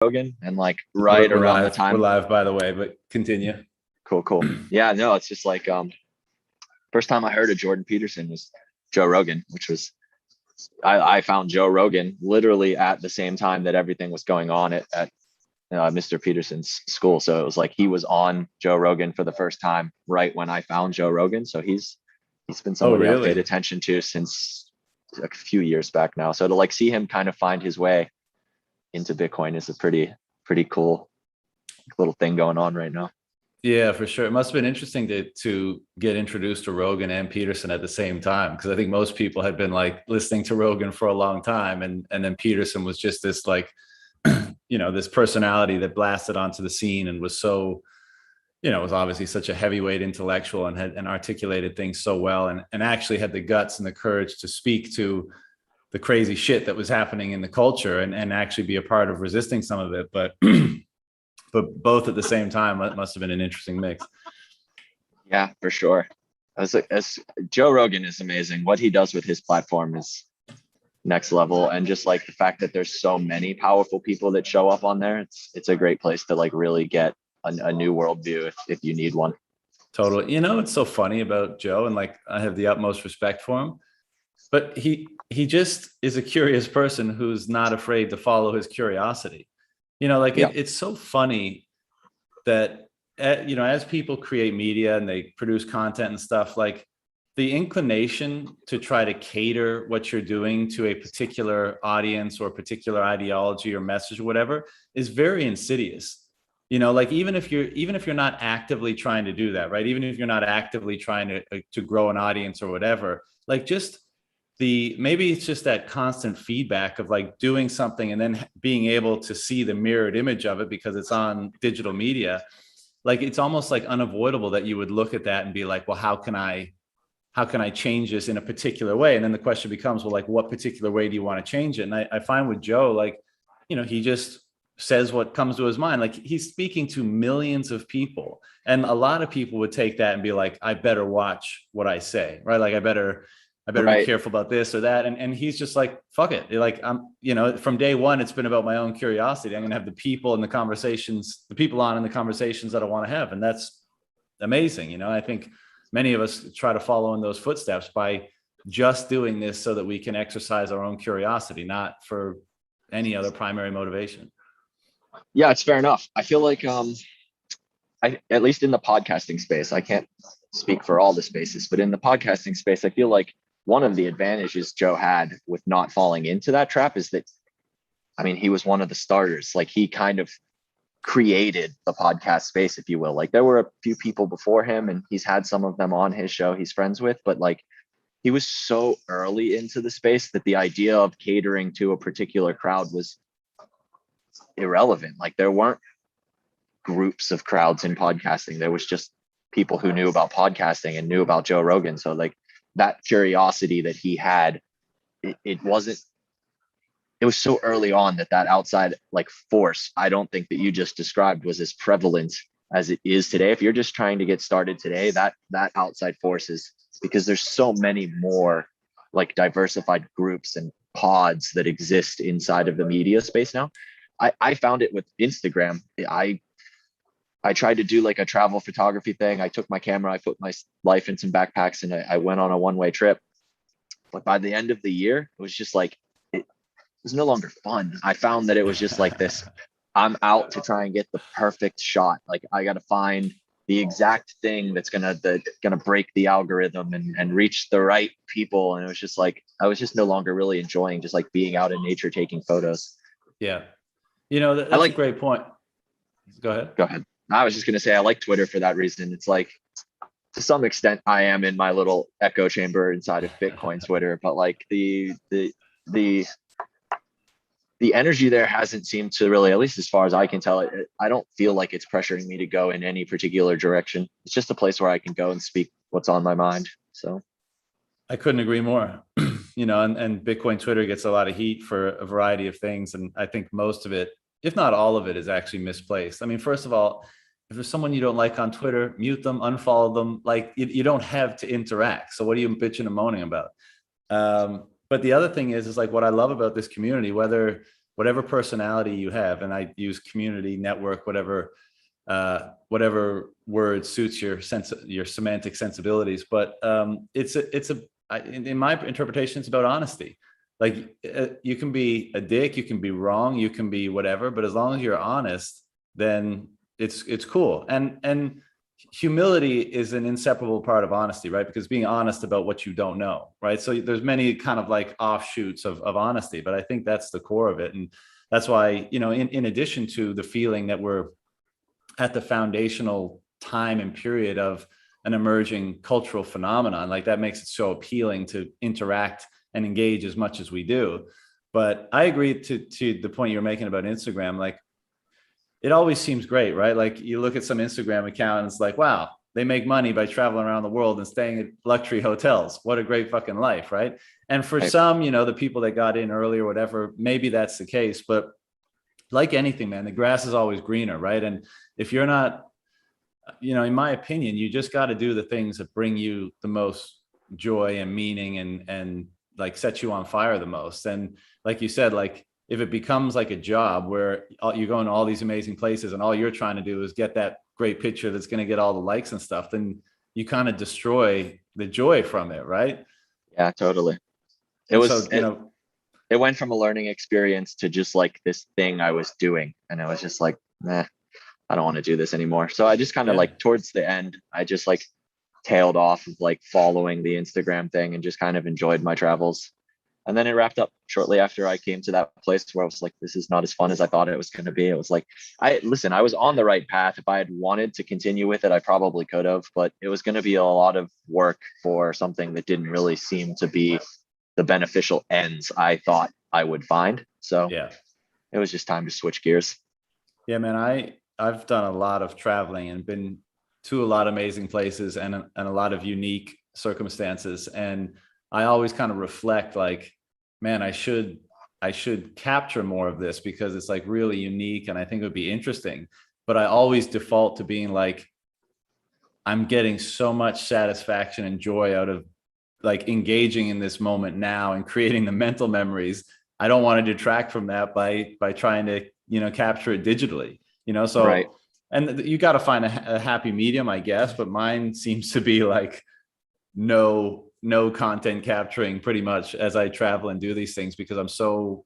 Rogan, and like right around the We're time. live, by the way, but continue. Cool. Yeah, no, it's just like first time I heard of Jordan Peterson was Joe Rogan, which was I found Joe Rogan literally at the same time that everything was going on at Mr. Peterson's school. So it was like he was on Joe Rogan for the first time right when I found Joe Rogan. So he's been Oh, somebody I've paid really? attention to since a few years back now. So to like see him kind of find his way into Bitcoin is a pretty cool little thing going on right now. Yeah, for sure. It must have been interesting to get introduced to Rogan and Peterson at the same time, because I think most people had been like listening to Rogan for a long time, and then Peterson was just this like, this personality that blasted onto the scene and was so, was obviously such a heavyweight intellectual and had and articulated things so well, and actually had the guts and the courage to speak to the crazy shit that was happening in the culture and actually be a part of resisting some of it. But but both at the same time, that must have been an interesting mix. Yeah, for sure. As Joe Rogan is amazing. What he does with his platform is next level, and just like the fact that there's so many powerful people that show up on there, it's a great place to like really get a new worldview if you need one. Totally. It's so funny about Joe, and like I have the utmost respect for him, but he just is a curious person who's not afraid to follow his curiosity. Like Yeah, it's so funny that as people create media and they produce content and stuff, like the inclination to try to cater what you're doing to a particular audience or a particular ideology or message or whatever is very insidious. Like even if you're not actively trying to do that, right? Even if you're not actively trying to grow an audience or whatever, like just maybe it's just that constant feedback of like doing something and then being able to see the mirrored image of it because it's on digital media. Like it's almost like unavoidable that you would look at that and be like, well, how can I change this in a particular way? And then the question becomes, well, like what particular way do you want to change it? And I find with Joe, like, he just says what comes to his mind. Like he's speaking to millions of people, and a lot of people would take that and be like, I better watch what I say, right? Like I better be right. careful about this or that. And he's just like, fuck it. Like from day one, it's been about my own curiosity. I'm going to have the people and the conversations, the people on in the conversations that I want to have. And that's amazing. I think many of us try to follow in those footsteps by just doing this so that we can exercise our own curiosity, not for any other primary motivation. Yeah, it's fair enough. I feel like I at least in the podcasting space, I can't speak for all the spaces, but in the podcasting space, I feel like one of the advantages Joe had with not falling into that trap is that, I mean, he was one of the starters. Like he kind of created the podcast space, if you will. Like there were a few people before him and he's had some of them on his show he's friends with, but like he was so early into the space that the idea of catering to a particular crowd was irrelevant. Like there weren't groups of crowds in podcasting. There was just people who knew about podcasting and knew about Joe Rogan. So like that curiosity that he had, it wasn't, it was so early on that outside like force, I don't think that you just described was as prevalent as it is today. If you're just trying to get started today, that outside force is, because there's so many more like diversified groups and pods that exist inside of the media space now. I found it with Instagram. I tried to do like a travel photography thing. I took my camera, I put my life in some backpacks, and I went on a one-way trip. But by the end of the year, it was just like, it was no longer fun. I found that it was just like this, I'm out to try and get the perfect shot. Like I got to find the exact thing that's gonna break the algorithm and reach the right people. And it was just like, I was just no longer really enjoying just like being out in nature, taking photos. Yeah. I That's a like, great point. Go ahead. go ahead. I was just going to say, I like Twitter for that reason. It's like, to some extent, I am in my little echo chamber inside of Bitcoin Twitter, but like the the energy there hasn't seemed to really, at least as far as I can tell, I don't feel like it's pressuring me to go in any particular direction. It's just a place where I can go and speak what's on my mind. So I couldn't agree more. And Bitcoin Twitter gets a lot of heat for a variety of things. And I think most of it, if not all of it, is actually misplaced. I mean, first of all, if there's someone you don't like on Twitter, mute them, unfollow them. Like you don't have to interact. So what are you bitching and moaning about? But the other thing is like what I love about this community, whether whatever personality you have, and I use community, network, whatever word suits your semantic sensibilities. But in my interpretation, it's about honesty. Like you can be a dick, you can be wrong, you can be whatever, but as long as you're honest, then it's cool. And humility is an inseparable part of honesty, right? Because being honest about what you don't know, right? So there's many kind of like offshoots of honesty, but I think that's the core of it. And that's why, in addition to the feeling that we're at the foundational time and period of an emerging cultural phenomenon, like that makes it so appealing to interact and engage as much as we do. But I agree to the point you're making about Instagram. Like, it always seems great, right? Like you look at some Instagram account and it's like, wow, they make money by traveling around the world and staying at luxury hotels. What a great fucking life, right? And for some, the people that got in early or whatever, maybe that's the case. But like anything, man, the grass is always greener, right? And if you're not, in my opinion, you just got to do the things that bring you the most joy and meaning and like set you on fire the most. And like you said, like if it becomes like a job where you're going to all these amazing places and all you're trying to do is get that great picture that's going to get all the likes and stuff, then you kind of destroy the joy from it, right? Yeah, totally. It went from a learning experience to just like this thing I was doing, and I was just like, nah, I don't want to do this anymore. So I just kind of like towards the end, I just like tailed off of like following the Instagram thing and just kind of enjoyed my travels. And then it wrapped up shortly after I came to that place where I was like, this is not as fun as I thought it was going to be. It was like, I was on the right path. If I had wanted to continue with it, I probably could have, but it was going to be a lot of work for something that didn't really seem to be the beneficial ends I thought I would find. So yeah, it was just time to switch gears. Yeah, man, I've done a lot of traveling and been to a lot of amazing places and a lot of unique circumstances. And I always kind of reflect like, man, I should capture more of this because it's like really unique and I think it would be interesting. But I always default to being like, I'm getting so much satisfaction and joy out of like engaging in this moment now and creating the mental memories. I don't want to detract from that by trying to, capture it digitally, so, right. And you got to find a happy medium, I guess, but mine seems to be like no content capturing pretty much as I travel and do these things because I'm so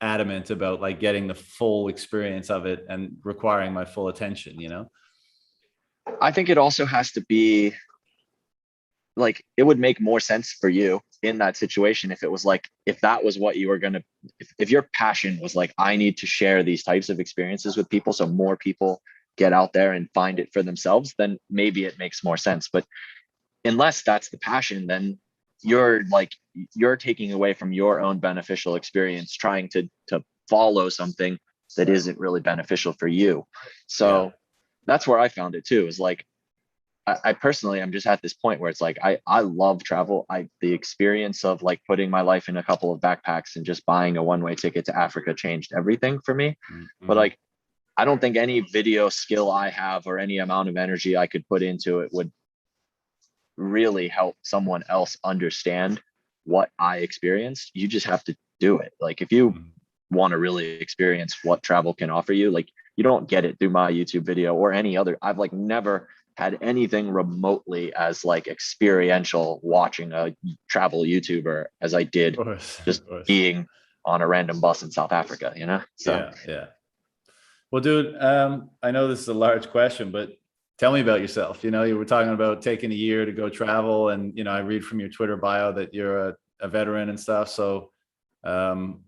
adamant about like getting the full experience of it and requiring my full attention, I think it also has to be like, it would make more sense for you in that situation if it was like, if that was what you were going to, if your passion was like, I need to share these types of experiences with people so more people get out there and find it for themselves, then maybe it makes more sense. But unless that's the passion, then you're taking away from your own beneficial experience trying to follow something that isn't really beneficial for you. So that's where I found it too, is like, I personally am just at this point where it's like, I love travel. The experience of like putting my life in a couple of backpacks and just buying a one-way ticket to Africa changed everything for me. Mm-hmm. But like, I don't think any video skill I have or any amount of energy I could put into it would really help someone else understand what I experienced. You just have to do it. Like if you want to really experience what travel can offer you, like you don't get it through my YouTube video or any other. I've like never had anything remotely as like experiential watching a travel YouTuber as I did just being on a random bus in South Africa, So yeah. Well, dude, I know this is a large question, but tell me about yourself. You were talking about taking a year to go travel, and I read from your Twitter bio that you're a veteran and stuff. So,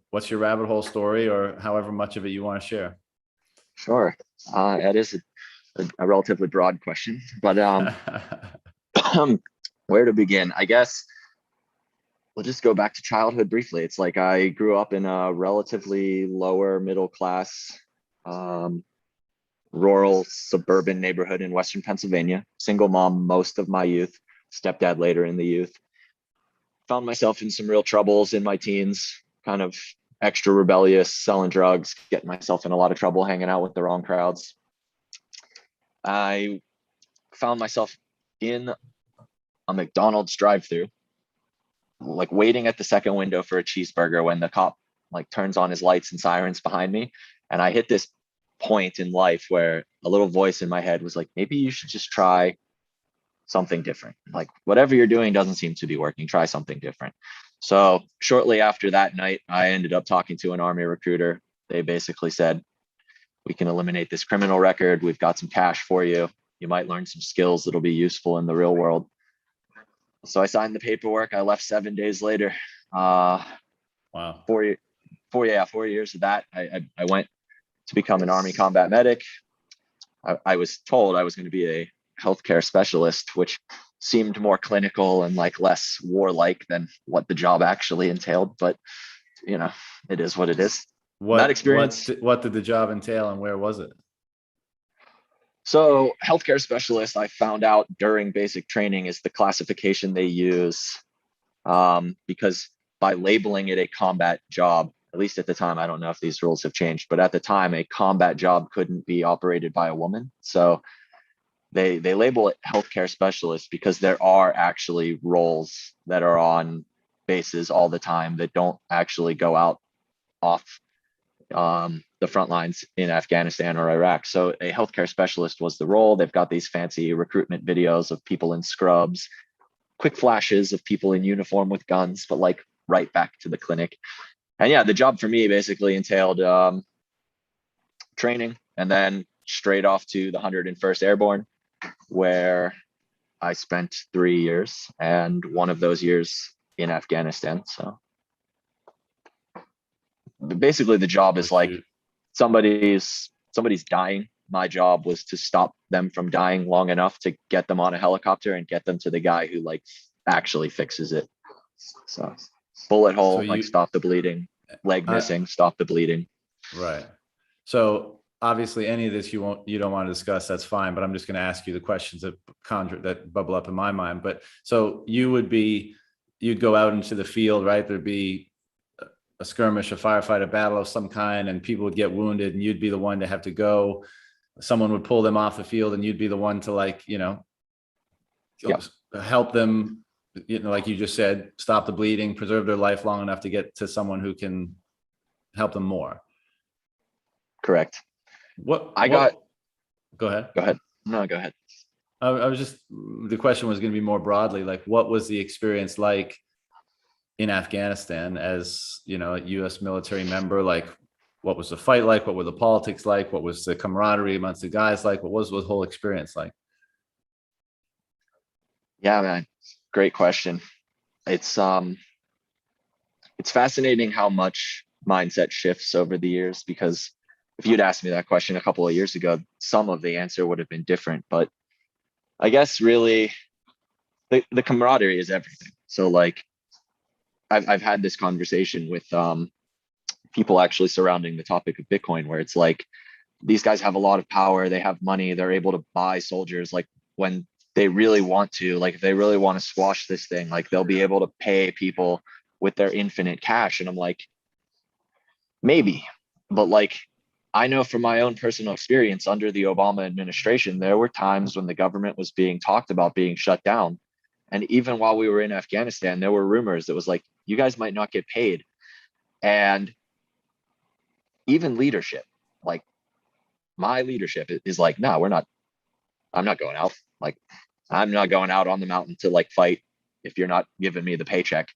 what's your rabbit hole story, or however much of it you want to share? Sure, it is a relatively broad question, but where to begin? I guess we'll just go back to childhood briefly. It's like I grew up in a relatively lower middle class, rural suburban neighborhood in Western Pennsylvania. Single mom most of my youth, stepdad later in the youth. Found myself in some real troubles in my teens, kind of extra rebellious, selling drugs, getting myself in a lot of trouble, hanging out with the wrong crowds. I found myself in a McDonald's drive-thru, like waiting at the second window for a cheeseburger when the cop like turns on his lights and sirens behind me. And I hit this point in life where a little voice in my head was like, maybe you should just try something different. Like whatever you're doing doesn't seem to be working. Try something different. So shortly after that night, I ended up talking to an Army recruiter. They basically said, we can eliminate this criminal record. We've got some cash for you. You might learn some skills that'll be useful in the real world. So I signed the paperwork. I left 7 days later. Wow. 4 years of that. I went to become an Army combat medic. I was told I was going to be a healthcare specialist, which seemed more clinical and like less warlike than what the job actually entailed. But you know, it is what it is. That experience. What did the job entail, and where was it? So healthcare specialist, I found out during basic training, is the classification they use, because by labeling it a combat job, at least at the time, I don't know if these rules have changed, but at the time, a combat job couldn't be operated by a woman. So they label it healthcare specialist because there are actually roles that are on bases all the time that don't actually go out off the front lines in Afghanistan or Iraq. So a healthcare specialist was the role. They've got these fancy recruitment videos of people in scrubs, quick flashes of people in uniform with guns, but like right back to the clinic. And yeah, the job for me basically entailed training and then straight off to the 101st Airborne, where I spent 3 years, and one of those years in Afghanistan. So basically the job is like somebody's dying. My job was to stop them from dying long enough to get them on a helicopter and get them to the guy who like actually fixes it. So bullet hole, like stop the bleeding, leg missing, stop the bleeding. Right. So obviously any of this you don't want to discuss, that's fine, but I'm just going to ask you the questions that bubble up in my mind. But so you'd go out into the field, right? There'd be a skirmish, a firefight, a battle of some kind, and people would get wounded, and you'd be the one to have to go. Someone would pull them off the field, and you'd be the one to help them, like you just said, stop the bleeding, preserve their life long enough to get to someone who can help them more. Correct. Go ahead. No, go ahead. The question was going to be more broadly, like, what was the experience like in Afghanistan as, a U.S. military member? Like, what was the fight like? What were the politics like? What was the camaraderie amongst the guys like? What was the whole experience like? Yeah, man. Great question. It's fascinating how much mindset shifts over the years, because if you'd asked me that question a couple of years ago, some of the answer would have been different. But I guess really the camaraderie is everything. So like I've had this conversation with people actually surrounding the topic of Bitcoin, where it's like these guys have a lot of power, they have money, they're able to buy soldiers. Like when they really want to, like if they really want to squash this thing, like they'll be able to pay people with their infinite cash. And I'm like, maybe, but like I know from my own personal experience under the Obama administration, there were times when the government was being talked about being shut down. And even while we were in Afghanistan, there were rumors that was like, you guys might not get paid. And even leadership, like my leadership is like, no, I'm not going out. Like, I'm not going out on the mountain to like fight if you're not giving me the paycheck.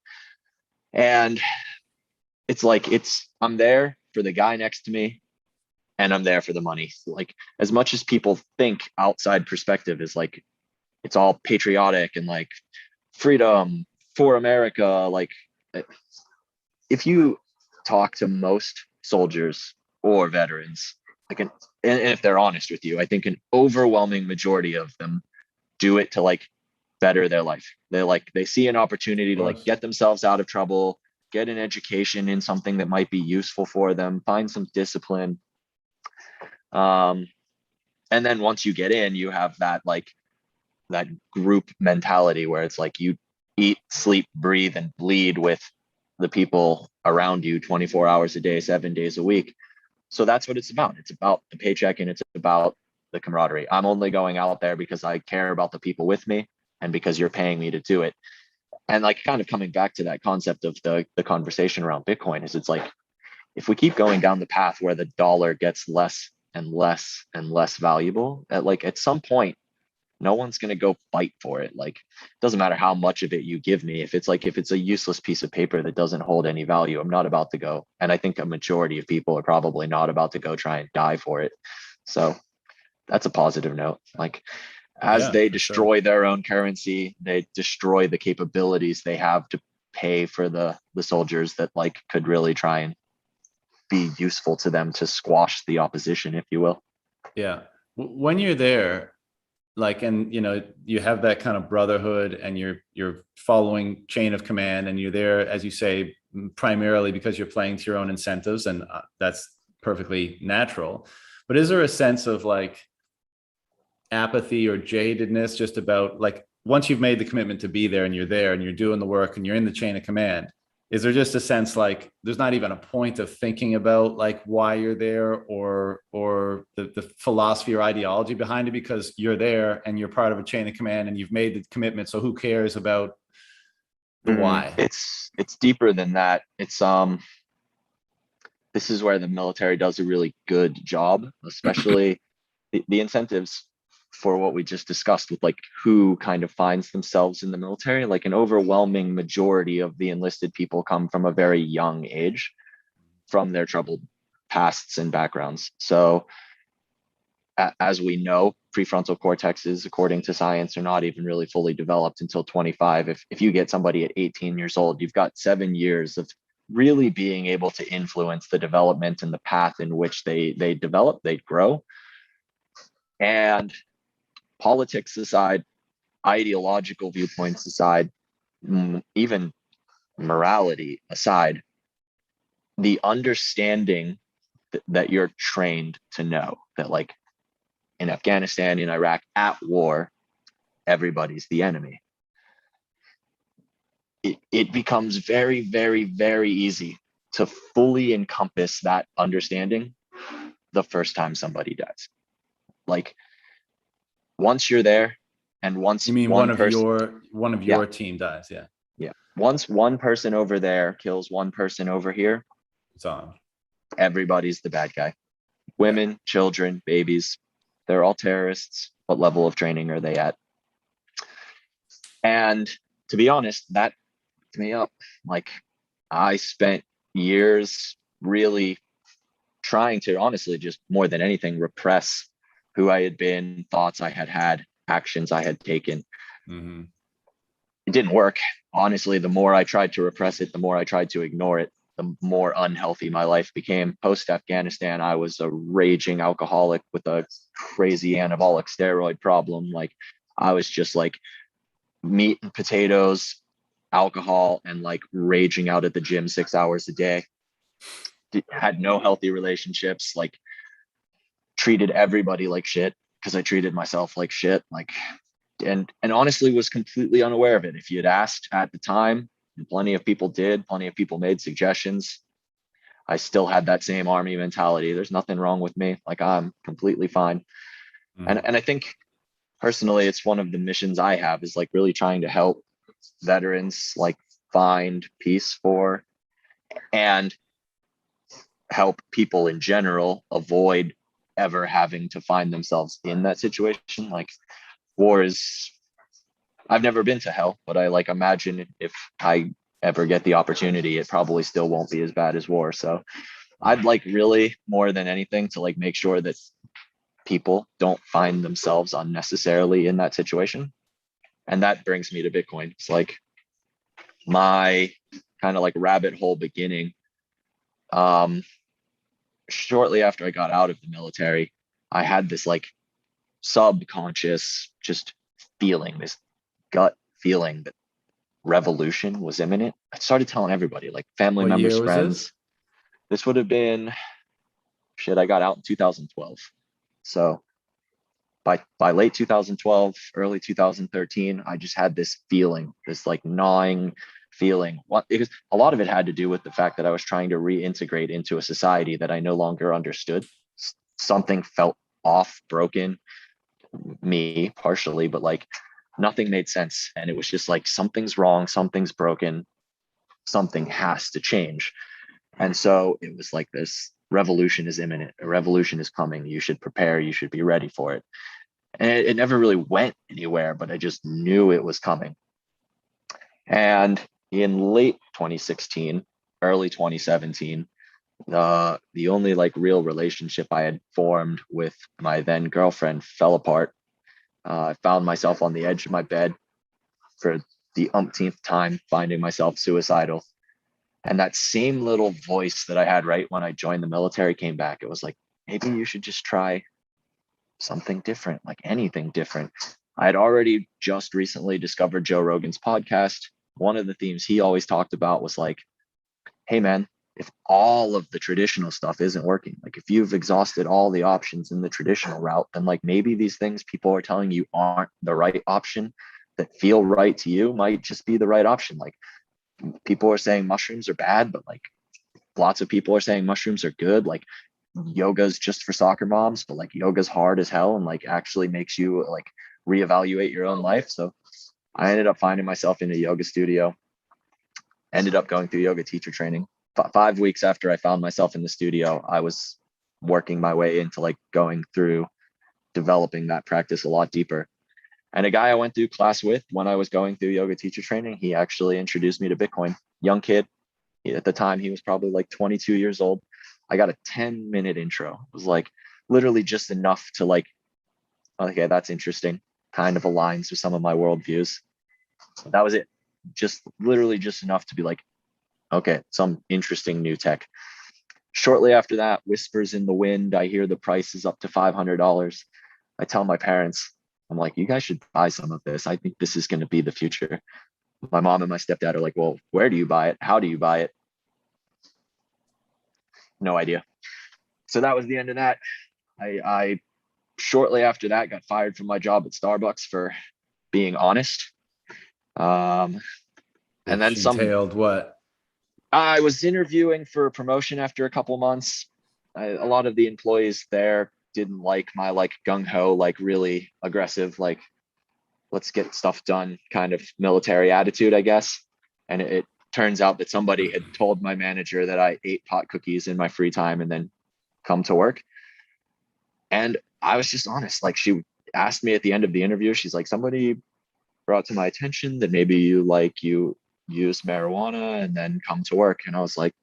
And it's like, I'm there for the guy next to me, and I'm there for the money. Like, as much as people think outside perspective is like, it's all patriotic and like freedom for America. Like, if you talk to most soldiers or veterans, and if they're honest with you, I think an overwhelming majority of them do it to like better their life. They see an opportunity to like get themselves out of trouble, get an education in something that might be useful for them, find some discipline. And then once you get in, you have that group mentality where it's like you eat, sleep, breathe, and bleed with the people around you 24 hours a day, 7 days a week. So that's what it's about. It's about the paycheck, and it's about the camaraderie. I'm only going out there because I care about the people with me and because you're paying me to do it. And like kind of coming back to that concept of the conversation around Bitcoin is, it's like if we keep going down the path where the dollar gets less and less and less valuable, at some point, no one's going to go fight for it. Like, it doesn't matter how much of it you give me. If it's a useless piece of paper that doesn't hold any value, I'm not about to go. And I think a majority of people are probably not about to go try and die for it. So that's a positive note. Like, as Yeah, they for sure. destroy their own currency, they destroy the capabilities they have to pay for the soldiers that like could really try and be useful to them to squash the opposition, if you will. Yeah. When you're there, like, and you have that kind of brotherhood, and you're following chain of command, and you're there, as you say, primarily because you're playing to your own incentives, and that's perfectly natural. But is there a sense of like apathy or jadedness just about, like, once you've made the commitment to be there and you're there and you're doing the work and you're in the chain of command, is there just a sense like there's not even a point of thinking about like why you're there, or the philosophy or ideology behind it, because you're there and you're part of a chain of command and you've made the commitment, so who cares about the why? It's deeper than that. This is where the military does a really good job, especially the incentives for what we just discussed with like who kind of finds themselves in the military. Like, an overwhelming majority of the enlisted people come from a very young age from their troubled pasts and backgrounds. So as we know, prefrontal cortexes, according to science, are not even really fully developed until 25. If you get somebody at 18 years old, you've got 7 years of really being able to influence the development and the path in which they develop, they grow. And politics aside, ideological viewpoints aside, even morality aside, the understanding that you're trained to know that, like, in Afghanistan, in Iraq, at war, everybody's the enemy. It becomes very, very, very easy to fully encompass that understanding the first time somebody dies. Like, once you're there, and once You mean one person, one of yeah, your team dies? Yeah, yeah, once one person over there kills one person over here, it's on. everybody's the bad guy. Yeah. Women, children, babies, they're all terrorists. What level of training are they at? And to be honest, that picked me up. Like, I spent years really trying to, honestly, just more than anything, repress who I had been, thoughts I had had, actions I had taken. Mm-hmm. It didn't work. Honestly, the more I tried to repress it, the more I tried to ignore it, the more unhealthy my life became. Post Afghanistan, I was a raging alcoholic with a crazy anabolic steroid problem. Like, I was just like meat and potatoes, alcohol, and like raging out at the gym 6 hours a day. Had no healthy relationships, like treated everybody like shit because I treated myself like shit. Like, and honestly was completely unaware of it. If you had asked at the time, and plenty of people did, plenty of people made suggestions, I still had that same army mentality. There's nothing wrong with me. Like, I'm completely fine. Mm-hmm. And I think personally, it's one of the missions I have, is like really trying to help veterans like find peace for, and help people in general avoid ever having to find themselves in that situation. Like, war is, I've never been to hell, but I like imagine if I ever get the opportunity, it probably still won't be as bad as war. So I'd like really, more than anything, to like make sure that people don't find themselves unnecessarily in that situation. And that brings me to Bitcoin. It's like my kind of like rabbit hole beginning. Um, Shortly after I got out of the military, I had this like subconscious just feeling, this gut feeling that revolution was imminent. I started telling everybody, like family What members, year was this? friends. This would have been, shit, I got out in 2012. So by late 2012, early 2013, I just had this feeling, this like gnawing feeling. What, because a lot of it had to do with the fact that I was trying to reintegrate into a society that I no longer understood. Something felt off, broken, me partially, but like nothing made sense. And it was just like, something's wrong, something's broken, something has to change. And so it was like, this revolution is imminent. A revolution is coming. You should prepare. You should be ready for it. And it never really went anywhere, but I just knew it was coming. And in late 2016, early 2017, the only like real relationship I had formed with my then girlfriend fell apart. I found myself on the edge of my bed for the umpteenth time, finding myself suicidal. And that same little voice that I had right when I joined the military came back. It was like, maybe you should just try something different, like anything different. I had already just recently discovered Joe Rogan's podcast. One of the themes he always talked about was like, hey, man, if all of the traditional stuff isn't working, like if you've exhausted all the options in the traditional route, then like maybe these things people are telling you aren't the right option, that feel right to you might just be the right option. Like people are saying mushrooms are bad, but like lots of people are saying mushrooms are good. Like yoga's just for soccer moms, but like yoga's hard as hell and like actually makes you like reevaluate your own life. So I ended up finding myself in a yoga studio, ended up going through yoga teacher training. 5 weeks after I found myself in the studio, I was working my way into like going through developing that practice a lot deeper. And a guy I went through class with when I was going through yoga teacher training, he actually introduced me to Bitcoin. Young kid. At the time, he was probably like 22 years old. I got a 10-minute intro. It was like literally just enough to like, okay, that's interesting. Kind of aligns with some of my worldviews. So that was it. Just literally just enough to be like, okay, some interesting new tech. Shortly after that, whispers in the wind. I hear the price is up to $500. I tell my parents, I'm like, you guys should buy some of this. I think this is going to be the future. My mom and my stepdad are like, well, where do you buy it? How do you buy it? No idea. So that was the end of that. I shortly after that got fired from my job at Starbucks for being honest. Um, and then Which some. entailed what? I was interviewing for a promotion after a couple months. A lot of the employees there didn't like my like gung ho, like really aggressive, like let's get stuff done kind of military attitude, I guess. And it turns out that somebody had told my manager that I ate pot cookies in my free time and then come to work. And I was just honest. Like she asked me at the end of the interview, she's like, somebody brought to my attention that maybe you use marijuana and then come to work. And I was like,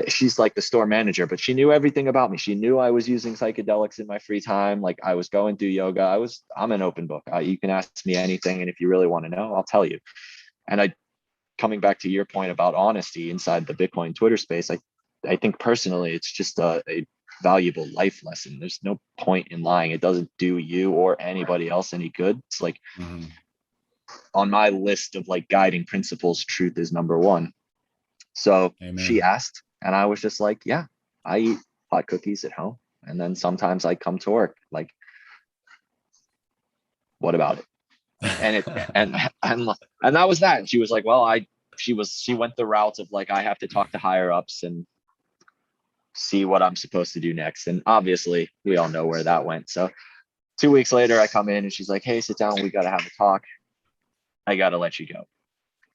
she's like the store manager, but she knew everything about me. She knew I was using psychedelics in my free time. Like I was going through yoga. I'm an open book. You can ask me anything. And if you really want to know, I'll tell you. And coming back to your point about honesty inside the Bitcoin Twitter space, I think personally, it's just a valuable life lesson. There's no point in lying. It doesn't do you or anybody else any good. It's like on my list of like guiding principles, truth is number one. So Amen. She asked, and I was just like, yeah, I eat hot cookies at home. And then sometimes I come to work. Like, what about it? And that was that. And she was like, well, she went the route of like, I have to talk to higher ups and see what I'm supposed to do next. And obviously we all know where that went. So 2 weeks later, I come in and she's like, hey, sit down. We got to have a talk. I got to let you go.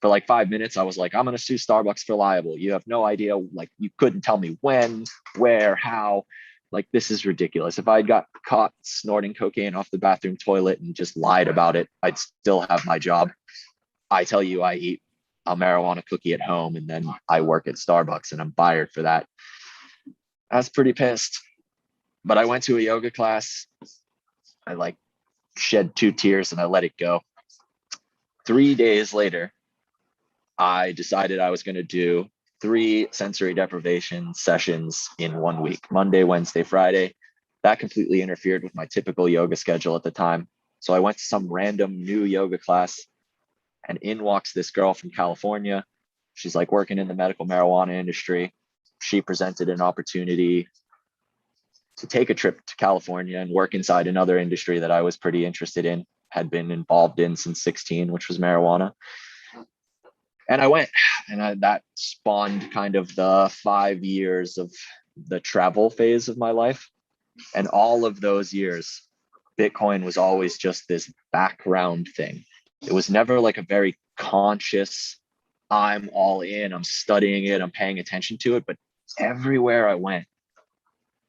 For like 5 minutes, I was like, I'm going to sue Starbucks for libel. You have no idea. Like, you couldn't tell me when, where, how. Like, this is ridiculous. If I got caught snorting cocaine off the bathroom toilet and just lied about it, I'd still have my job. I tell you, I eat a marijuana cookie at home and then I work at Starbucks and I'm fired for that. I was pretty pissed. But I went to a yoga class. I like shed 2 tears and I let it go. 3 days later, I decided I was going to do 3 sensory deprivation sessions in 1 week, Monday, Wednesday, Friday. That completely interfered with my typical yoga schedule at the time. So I went to some random new yoga class and in walks this girl from California. She's like working in the medical marijuana industry. She presented an opportunity to take a trip to California and work inside another industry that I was pretty interested in, had been involved in since 16, which was marijuana. And I went, and that spawned kind of the 5 years of the travel phase of my life. And all of those years, Bitcoin was always just this background thing. It was never like a very conscious I'm all in, I'm studying it, I'm paying attention to it. But everywhere I went,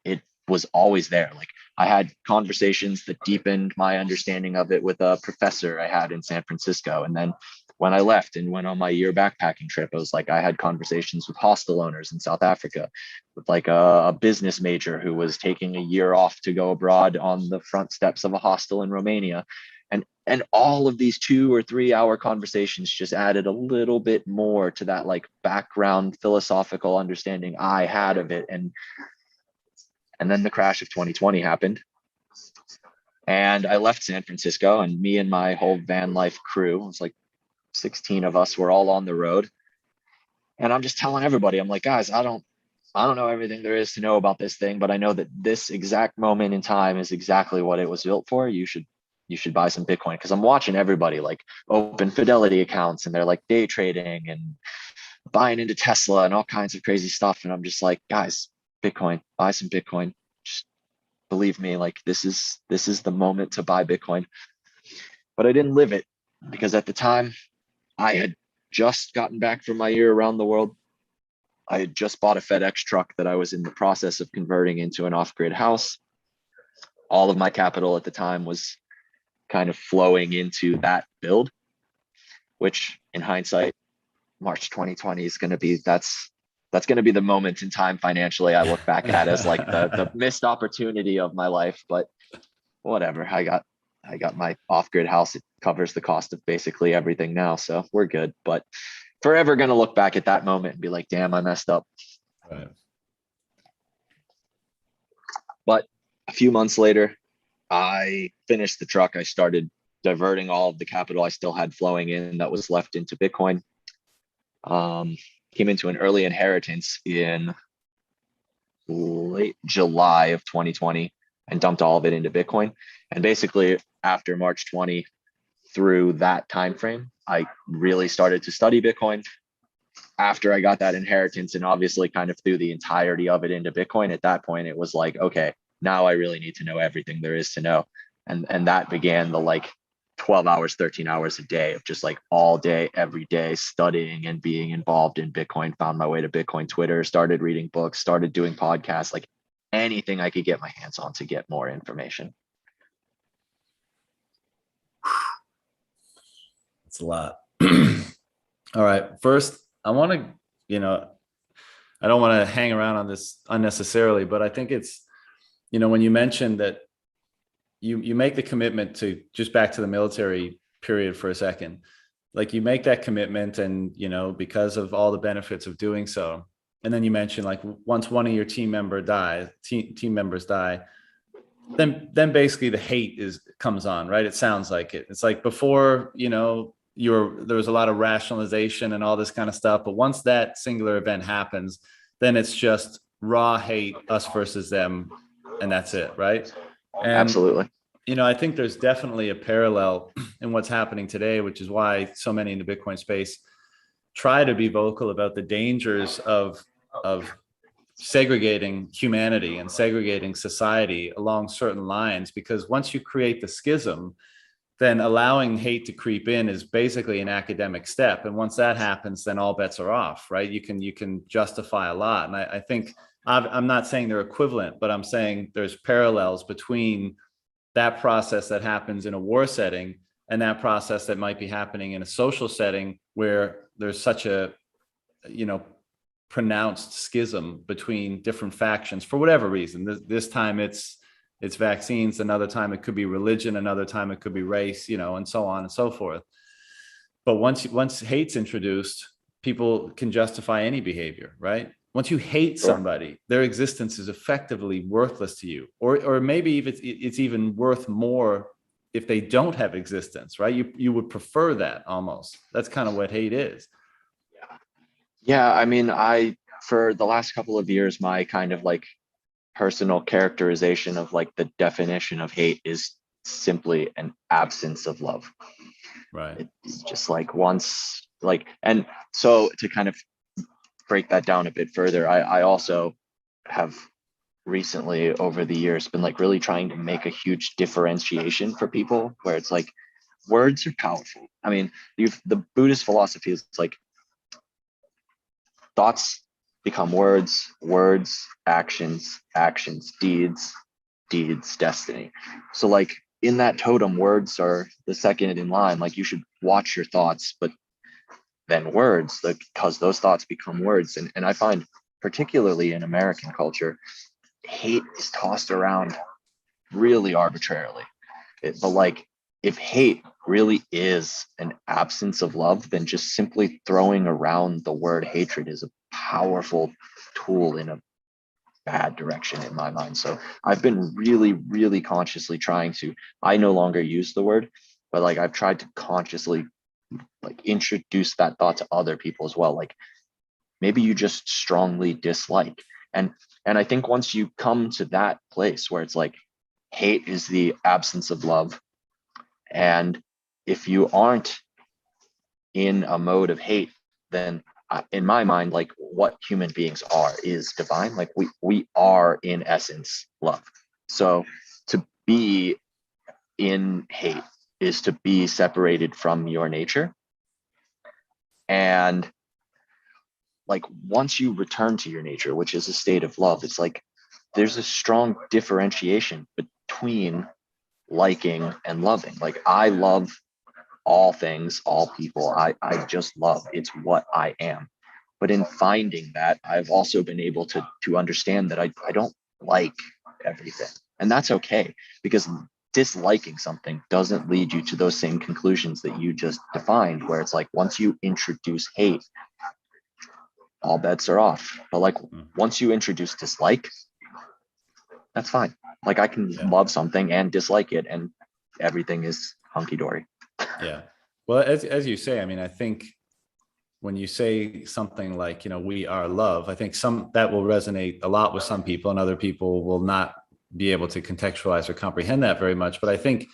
it was always there. Like I had conversations that deepened my understanding of it with a professor I had in San Francisco. And then when I left and went on my year backpacking trip, I was like, I had conversations with hostel owners in South Africa, with like a business major who was taking a year off to go abroad on the front steps of a hostel in Romania. And all of these 2 or 3 hour conversations just added a little bit more to that like background philosophical understanding I had of it. And then the crash of 2020 happened. And I left San Francisco, and me and my whole van life crew, it was like 16 of us, were all on the road. And I'm just telling everybody, I'm like, guys, I don't know everything there is to know about this thing, but I know that this exact moment in time is exactly what it was built for. You should buy some Bitcoin. Because I'm watching everybody like open Fidelity accounts, and they're like day trading and buying into Tesla and all kinds of crazy stuff. And I'm just like, guys, Bitcoin, buy some Bitcoin. Just believe me, like this is the moment to buy Bitcoin. But I didn't live it, because at the time I had just gotten back from my year around the world. I had just bought a FedEx truck that I was in the process of converting into an off-grid house. All of my capital at the time was kind of flowing into that build, which in hindsight, March 2020 is going to be, that's going to be the moment in time financially I look back at as like the missed opportunity of my life. But whatever, I got my off-grid house. It covers the cost of basically everything now, so we're good. But forever going to look back at that moment and be like, damn, I messed up. Right. But a few months later, I finished the truck. I started diverting all of the capital I still had flowing in that was left into Bitcoin. Came into an early inheritance in late July of 2020 and dumped all of it into Bitcoin. And basically after March 20 through that time frame, I really started to study Bitcoin. After I got that inheritance and obviously kind of threw the entirety of it into Bitcoin, at that point it was like, okay, now I really need to know everything there is to know. And that began the like 12 hours, 13 hours a day of just like all day, every day studying and being involved in Bitcoin. Found my way to Bitcoin Twitter, started reading books, started doing podcasts, like anything I could get my hands on to get more information. It's a lot. All right. First, I want to, I don't want to hang around on this unnecessarily, but I think it's, when you mentioned that you make the commitment to, just back to the military period for a second, like you make that commitment and, because of all the benefits of doing so. And then you mentioned like once one of your team members die, then basically the hate comes on, right? It sounds like it. It's like before, there was a lot of rationalization and all this kind of stuff. But once that singular event happens, then it's just raw hate, us versus them. And that's it, right? And, Absolutely. I think there's definitely a parallel in what's happening today, which is why so many in the Bitcoin space try to be vocal about the dangers of segregating humanity and segregating society along certain lines. Because once you create the schism, then allowing hate to creep in is basically an academic step. And once that happens, then all bets are off, right? You can justify a lot. And I think I'm not saying they're equivalent, but I'm saying there's parallels between that process that happens in a war setting and that process that might be happening in a social setting where there's such a, pronounced schism between different factions for whatever reason. This time it's vaccines, another time it could be religion, another time it could be race, and so on and so forth. But once hate's introduced, people can justify any behavior, right? Once you hate somebody, their existence is effectively worthless to you, or maybe if it's even worth more if they don't have existence, right? You would prefer that almost. That's kind of what hate is. Yeah, I mean, for the last couple of years, my kind of like personal characterization of like the definition of hate is simply an absence of love. Right. It's just like once, like, and so to kind of break that down a bit further, I also have recently over the years been like really trying to make a huge differentiation for people where it's like words are powerful. I mean, the Buddhist philosophy is like thoughts become words, words, actions, actions, deeds, deeds, destiny. So like in that totem, words are the second in line. Like you should watch your thoughts, but then words, because those thoughts become words. And I find, particularly in American culture, hate is tossed around really arbitrarily. But like, if hate really is an absence of love, then just simply throwing around the word hatred is a powerful tool in a bad direction in my mind. So I've been really, really consciously trying to, I no longer use the word, but like I've tried to consciously like introduce that thought to other people as well. Like maybe you just strongly dislike. And I think once you come to that place where it's like hate is the absence of love, and if you aren't in a mode of hate, then in my mind, like what human beings are is divine. Like we are in essence love. So to be in hate is to be separated from your nature. And like once you return to your nature, which is a state of love, it's like there's a strong differentiation between liking and loving. Like I love all things, all people. I just love. It's what I am. But in finding that, I've also been able to understand that I don't like everything. And that's okay, because disliking something doesn't lead you to those same conclusions that you just defined, where it's like once you introduce hate, all bets are off. But like once you introduce dislike, that's fine. Like I can love something and dislike it, and everything is hunky dory. Yeah. Well, as you say, I mean, I think when you say something like, we are love, I think that will resonate a lot with some people, and other people will not be able to contextualize or comprehend that very much. But I think,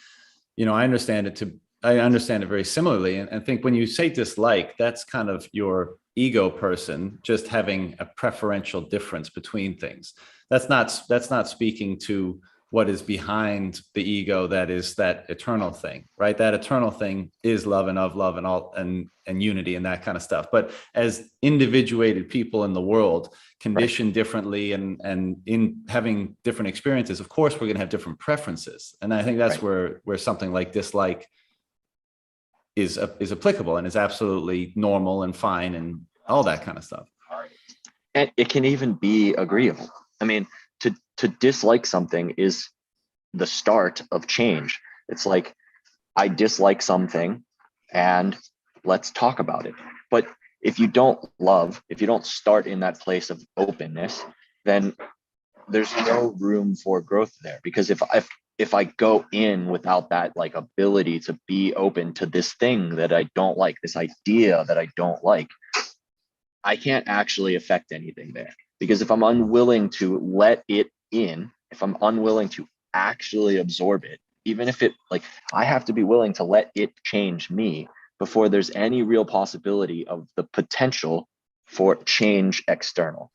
I understand it very similarly. And think when you say dislike, that's kind of your ego person just having a preferential difference between things. That's not speaking to what is behind the ego, that is that eternal thing, right? That eternal thing is love and of love and all and unity and that kind of stuff. But as individuated people in the world, conditioned differently and in having different experiences, of course, we're going to have different preferences. And I think that's where something like dislike is applicable and is absolutely normal and fine and all that kind of stuff. And it can even be agreeable. I mean, to dislike something is the start of change. It's like, I dislike something and let's talk about it. But if you don't start in that place of openness, then there's no room for growth there. Because if I go in without that like ability to be open to this thing that I don't like, this idea that I don't like, I can't actually affect anything there. Because if I'm unwilling to let it in, if I'm unwilling to actually absorb it, even if it like, I have to be willing to let it change me before there's any real possibility of the potential for change external.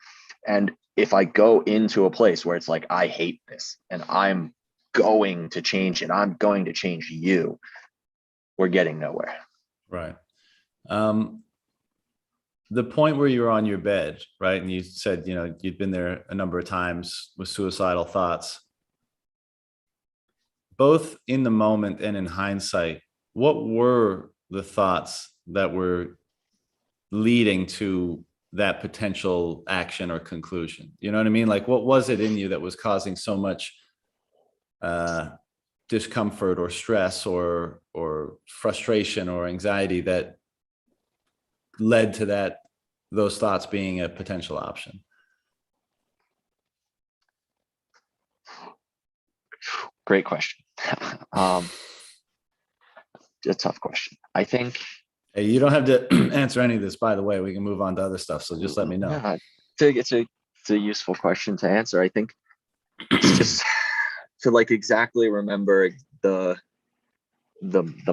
And if I go into a place where it's like, I hate this and I'm going to change it, I'm going to change you, we're getting nowhere. Right. The point where you were on your bed, right? And you said, you'd been there a number of times with suicidal thoughts. Both in the moment and in hindsight, what were the thoughts that were leading to that potential action or conclusion? You know what I mean? Like, what was it in you that was causing so much discomfort or stress or frustration or anxiety that led to those thoughts being a potential option? Great question. A tough question. I think. Hey, you don't have to answer any of this, by the way. We can move on to other stuff. So just let me know. Yeah, it's a useful question to answer. I think it's just to like exactly remember the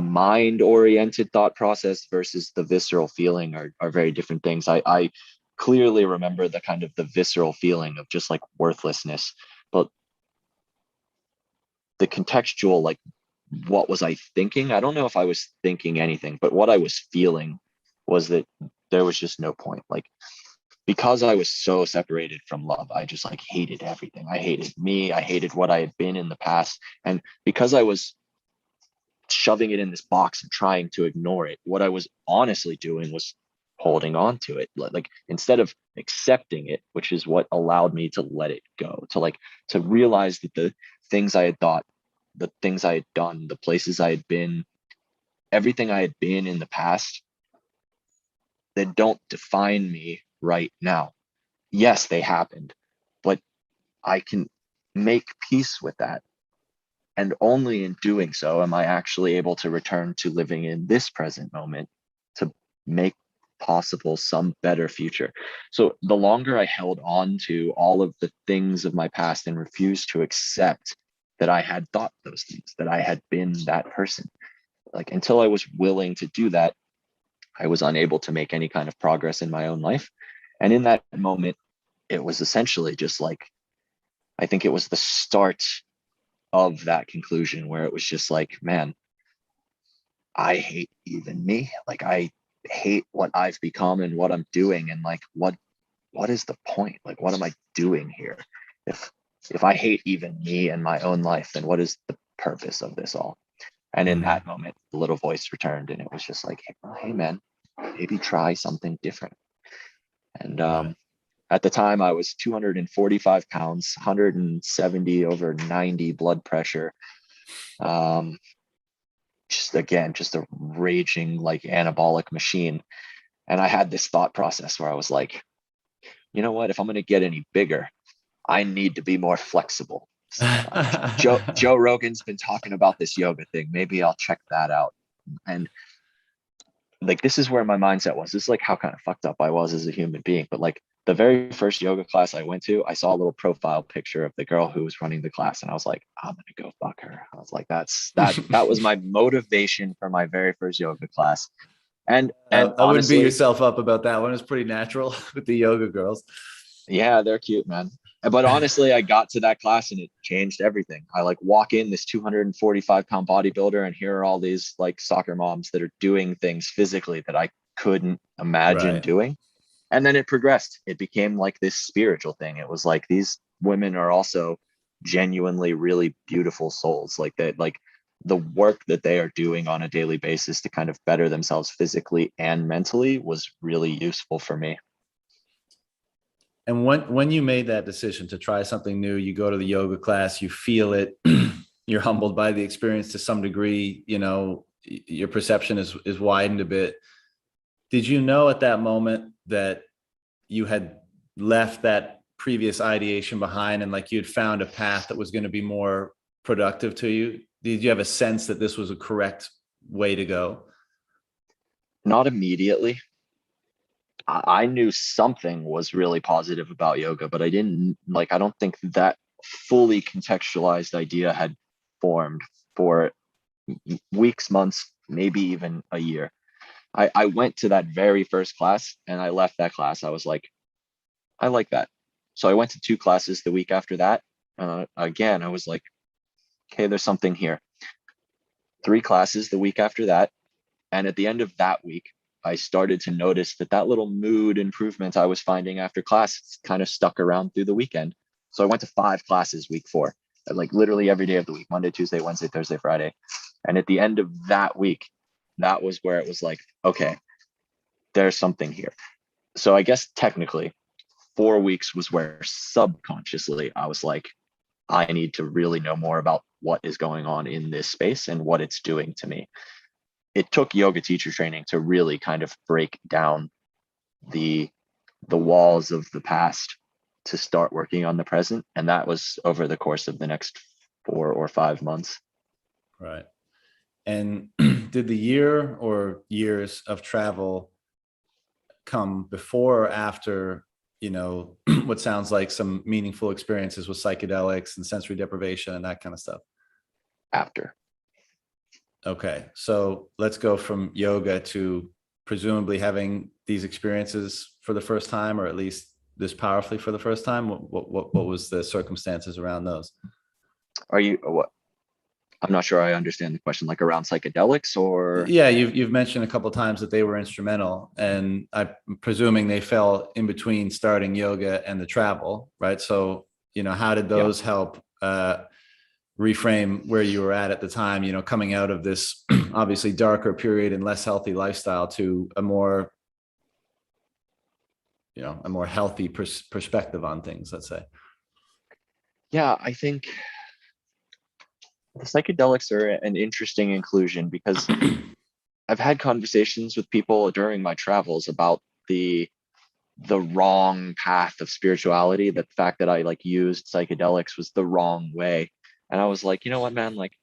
mind oriented thought process versus the visceral feeling are very different things. I clearly remember the kind of the visceral feeling of just like worthlessness, but the contextual, like, what was I thinking? I don't know if I was thinking anything, but what I was feeling was that there was just no point. Like because I was so separated from love, I just like hated everything. I hated me. I hated what I had been in the past. And because I was shoving it in this box and trying to ignore it, what I was honestly doing was holding on to it. Like instead of accepting it, which is what allowed me to let it go, to realize that the things I had thought, the things I had done, the places I had been, everything I had been in the past, they don't define me right now. Yes, they happened, but I can make peace with that. And only in doing so am I actually able to return to living in this present moment to make possible some better future. So the longer I held on to all of the things of my past and refused to accept that I had thought those things, that I had been that person, like until I was willing to do that, I was unable to make any kind of progress in my own life. And in that moment, it was essentially just like, I think it was the start of that conclusion where it was just like, man, I hate even me. Like I hate what I've become and what I'm doing. And like, what is the point? Like, what am I doing here? If if I hate even me and my own life, then what is the purpose of this all? And in that moment, the little voice returned and it was just like, hey man, maybe try something different. And Right. at the time I was 245 pounds, 170 over 90 blood pressure. Um, just a raging like anabolic machine. And I had this thought process where I was like, you know what, if I'm going to get any bigger, I need to be more flexible. Joe Rogan's been talking about this yoga thing. Maybe I'll check that out. And like, this is where my mindset was. This is like how kind of fucked up I was as a human being. But like the very first yoga class I went to, I saw a little profile picture of the girl who was running the class. And I was like, I'm going to go fuck her. I was like, that was my motivation for my very first yoga class. And I wouldn't beat honestly, yourself up about that one. It's pretty natural with the yoga girls. yeah, they're cute, man. But honestly, I got to that class and it changed everything. I like walk in this 245-pound bodybuilder, and here are all these like soccer moms that are doing things physically that I couldn't imagine Right. doing. And then it progressed. It became like this spiritual thing. It was like these women are also genuinely really beautiful souls. Like that, like the work that they are doing on a daily basis to kind of better themselves physically and mentally was really useful for me. And when you made that decision to try something new, you go to the yoga class, you feel it, you're humbled by the experience to some degree, you know, your perception is widened a bit. Did you know at that moment that you had left that previous ideation behind and like you'd found a path that was going to be more productive to you? Did you have a sense that this was a correct way to go? Not immediately. I knew something was really positive about yoga, but I didn't like, I don't think that fully contextualized idea had formed for weeks, months, maybe even a year. I went to that very first class and I left that class. I was like, I like that. So I went to two classes the week after that. Again, I was like, okay, there's something here. Three classes the week after that. And at the end of that week, I started to notice that that little mood improvement I was finding after class kind of stuck around through the weekend. So I went to five classes week four, like literally every day of the week, Monday, Tuesday, Wednesday, Thursday, Friday. And at the end of that week, that was where it was like, okay, there's something here. So I guess technically 4 weeks was where subconsciously I was like, I need to really know more about what is going on in this space and what it's doing to me. It took yoga teacher training to really kind of break down the walls of the past to start working on the present, and that was over the course of the next 4 or 5 months. Right. And did the year or years of travel come before or after, you know, what sounds like some meaningful experiences with psychedelics and sensory deprivation and that kind of stuff? After. Okay. So let's go from yoga to presumably having these experiences for the first time, or at least this powerfully for the first time. What was the circumstances around those? Are you what I'm not sure I understand the question, like around psychedelics or Yeah, you've mentioned a couple of times that they were instrumental, and I'm presuming they fell in between starting yoga and the travel, right? So, how did yeah. those help reframe where you were at the time? Coming out of this obviously darker period and less healthy lifestyle to a more healthy perspective on things, let's say. Yeah, I think the psychedelics are an interesting inclusion because I've had conversations with people during my travels about the the wrong path of spirituality, the fact that I like used psychedelics was the wrong way. And I was like, you know what, man, like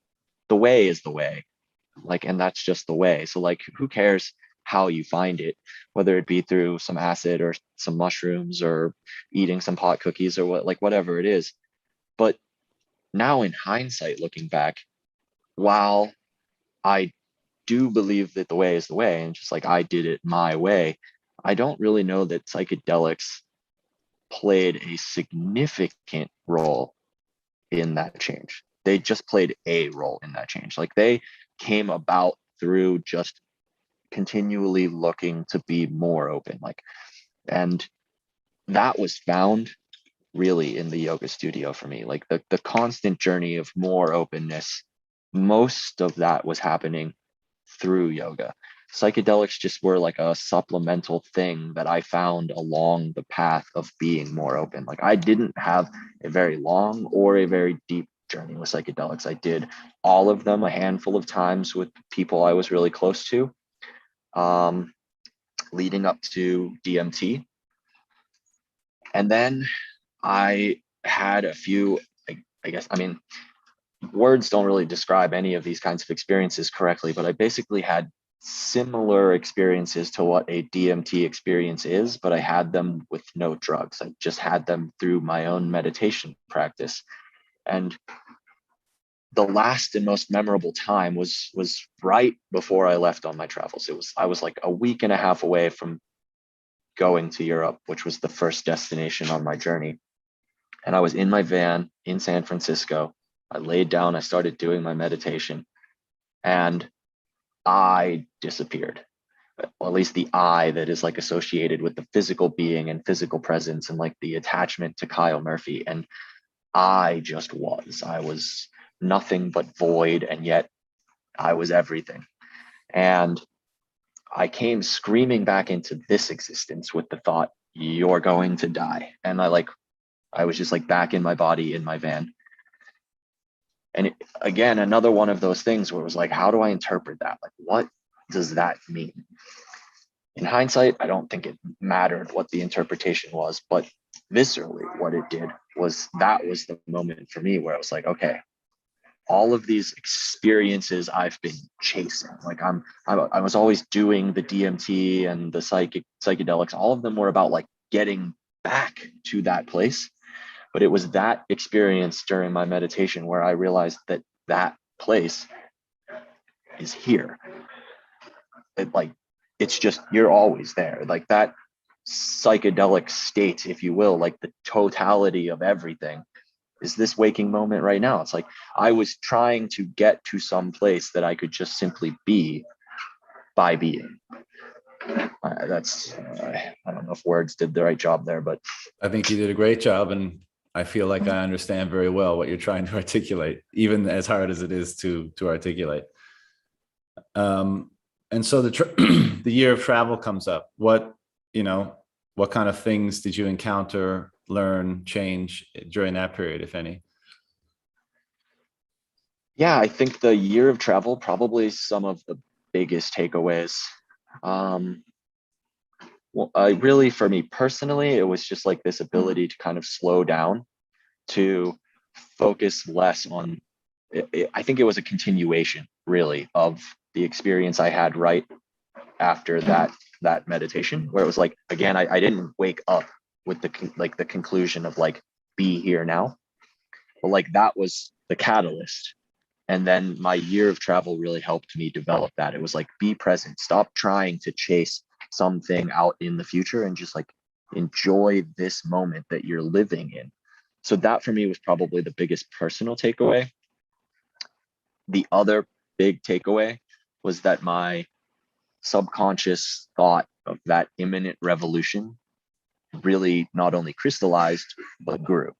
the way is the way. Like, and that's just the way. So like who cares how you find it, whether it be through some acid or some mushrooms or eating some pot cookies or what, like whatever it is. But now in hindsight, looking back, while I do believe that the way is the way, and just like I did it my way, I don't really know that psychedelics played a significant role in that change. They just played a role in that change. Like they came about through just continually looking to be more open. Like, and that was found really in the yoga studio for me. Like the constant journey of more openness, most of that was happening through yoga. Psychedelics just were like a supplemental thing that I found along the path of being more open. Like I didn't have a very long or a very deep journey with psychedelics. I did all of them a handful of times with people I was really close to, um, leading up to DMT. And then I had a few, I guess, I mean, words don't really describe any of these kinds of experiences correctly, but I basically had similar experiences to what a DMT experience is, but I had them with no drugs. I just had them through my own meditation practice. And the last and most memorable time was right before I left on my travels. I was like a week and a half away from going to Europe, which was the first destination on my journey. And I was in my van in San Francisco. I laid down, I started doing my meditation, and I disappeared. Well, at least the I that is like associated with the physical being and physical presence and like the attachment to Kyle Murphy. And I was nothing but void, and yet I was everything. And I came screaming back into this existence with the thought, you're going to die. And I was just like back in my body in my van. And again, another one of those things where it was like, how do I interpret that? Like, what does that mean? In hindsight, I don't think it mattered what the interpretation was, but viscerally, what it did was that was the moment for me where I was like, okay, all of these experiences I've been chasing, like I was always doing the DMT and the psychedelics. All of them were about like getting back to that place. But it was that experience during my meditation where I realized that that place is here. Like it's just you're always there. Like that psychedelic state, if you will, like the totality of everything is this waking moment right now. It's like I was trying to get to some place that I could just simply be by being. I don't know if words did the right job there, but I think you did a great job, and I feel like I understand very well what you're trying to articulate, even as hard as it is to articulate. And so the year of travel comes up. What kind of things did you encounter, learn, change during that period, if any? yeah, I think the year of travel probably some of the biggest takeaways. Um, well, really, for me personally, it was just like this ability to kind of slow down, to focus less on. I think it was a continuation, really, of the experience I had right after that meditation, where it was like, again, I didn't wake up with the conclusion of like be here now, but like that was the catalyst. And then my year of travel really helped me develop that. It was like be present, stop trying to chase something out in the future, and just like enjoy this moment that you're living in. So that for me was probably the biggest personal takeaway. the other big takeaway was that my subconscious thought of that imminent revolution really not only crystallized but grew,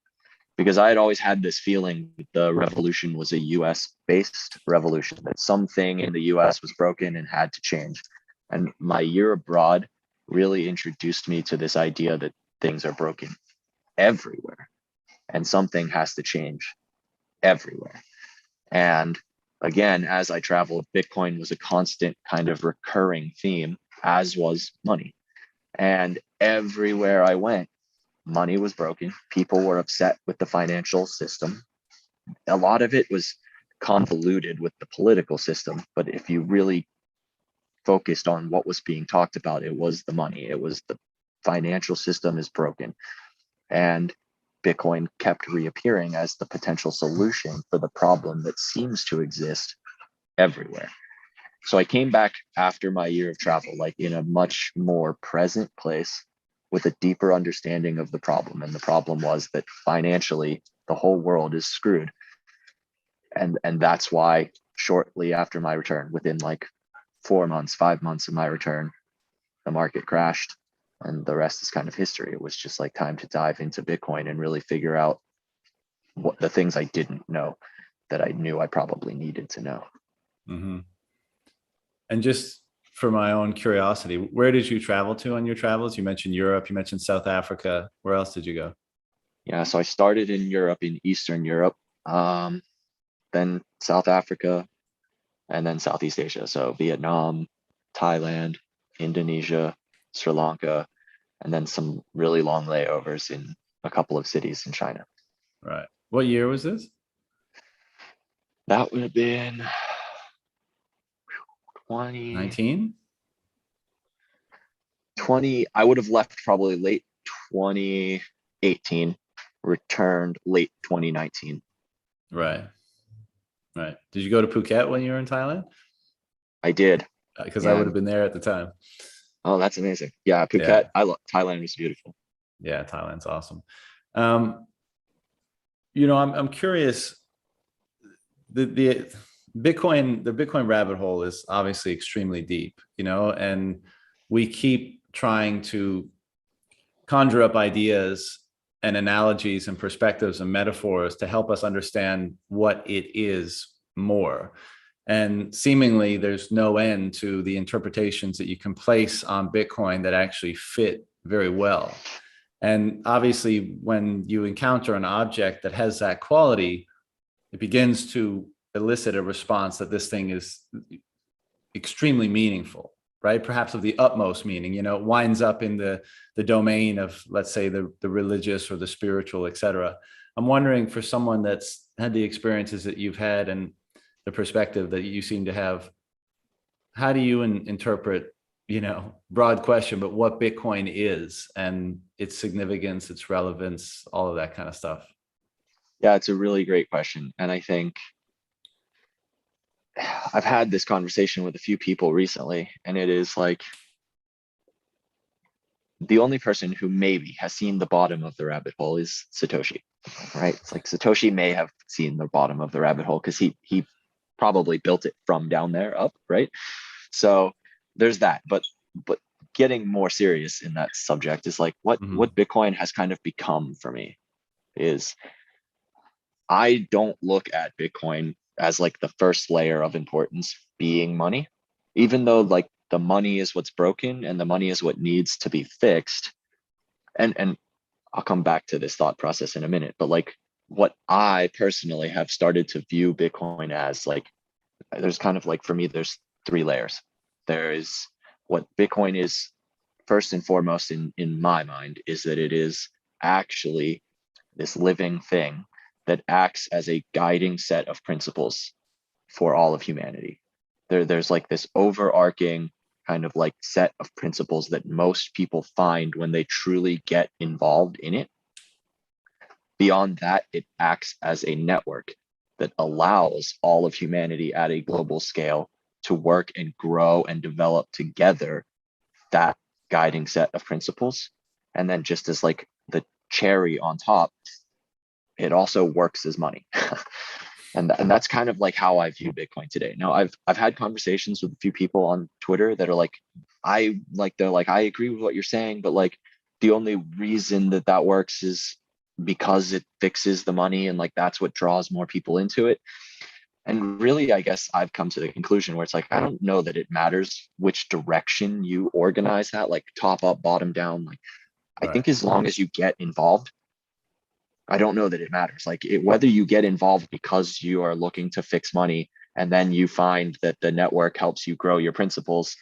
because I had always had this feeling that the revolution was a US based revolution, that something in the US was broken and had to change. And my year abroad really introduced me to this idea that things are broken everywhere and something has to change everywhere. And again, as I traveled, Bitcoin was a constant kind of recurring theme, as was money. And everywhere I went, money was broken. People were upset with the financial system. A lot of it was convoluted with the political system. But if you really focused on what was being talked about, it was the money. It was the financial system is broken. And Bitcoin kept reappearing as the potential solution for the problem that seems to exist everywhere. So I came back after my year of travel, like in a much more present place with a deeper understanding of the problem. And the problem was that financially, the whole world is screwed. And that's why shortly after my return, within like 4 months, 5 months of my return, the market crashed and the rest is kind of history. It was just like time to dive into Bitcoin and really figure out what the things I didn't know that I knew I probably needed to know. Mm-hmm. And just for my own curiosity, where did you travel to on your travels? You mentioned Europe, you mentioned South Africa. Where else did you go? Yeah, so I started in Europe, in Eastern Europe, then South Africa, and then Southeast Asia. So Vietnam, Thailand, Indonesia, Sri Lanka, and then some really long layovers in a couple of cities in China. Right. What year was this? That would have been 20, 19? 20. I would have left probably late 2018, returned late 2019. Right. Right. Did you go to Phuket when you were in Thailand? I did. Because I would have been there at the time. Oh, that's amazing. Yeah, Phuket. Yeah. I love Thailand. Was beautiful. Yeah, Thailand's awesome. I'm curious. The Bitcoin rabbit hole is obviously extremely deep, and we keep trying to conjure up ideas and analogies and perspectives and metaphors to help us understand what it is more. And seemingly there's no end to the interpretations that you can place on Bitcoin that actually fit very well. And obviously, when you encounter an object that has that quality, it begins to elicit a response that this thing is extremely meaningful, right? Perhaps of the utmost meaning, it winds up in the domain of, let's say, the religious or the spiritual, et cetera. I'm wondering, for someone that's had the experiences that you've had and the perspective that you seem to have, how do you interpret, broad question, but what Bitcoin is and its significance, its relevance, all of that kind of stuff? Yeah, it's a really great question. And I think I've had this conversation with a few people recently, and it is like the only person who maybe has seen the bottom of the rabbit hole is Satoshi, right? It's like Satoshi may have seen the bottom of the rabbit hole because he probably built it from down there up, right? So there's that. But getting more serious in that subject is like what Bitcoin has kind of become for me is I don't look at Bitcoin as like the first layer of importance being money, even though like the money is what's broken and the money is what needs to be fixed. And I'll come back to this thought process in a minute, but like what I personally have started to view Bitcoin as, like, there's kind of like, for me, there's 3 layers. There is what Bitcoin is first and foremost in my mind is that it is actually this living thing that acts as a guiding set of principles for all of humanity. There's like this overarching kind of like set of principles that most people find when they truly get involved in it. Beyond that, it acts as a network that allows all of humanity at a global scale to work and grow and develop together that guiding set of principles. And then just as like the cherry on top, it also works as money. And that's kind of like how I view Bitcoin today. Now, I've had conversations with a few people on Twitter that are like, they're like, I agree with what you're saying, but like the only reason that that works is because it fixes the money, and like that's what draws more people into it. And really, I guess I've come to the conclusion where it's like, I don't know that it matters which direction you organize that, like top up, bottom down. Like, I Right. think as long as you get involved, I don't know that it matters. Like whether you get involved because you are looking to fix money and then you find that the network helps you grow your principles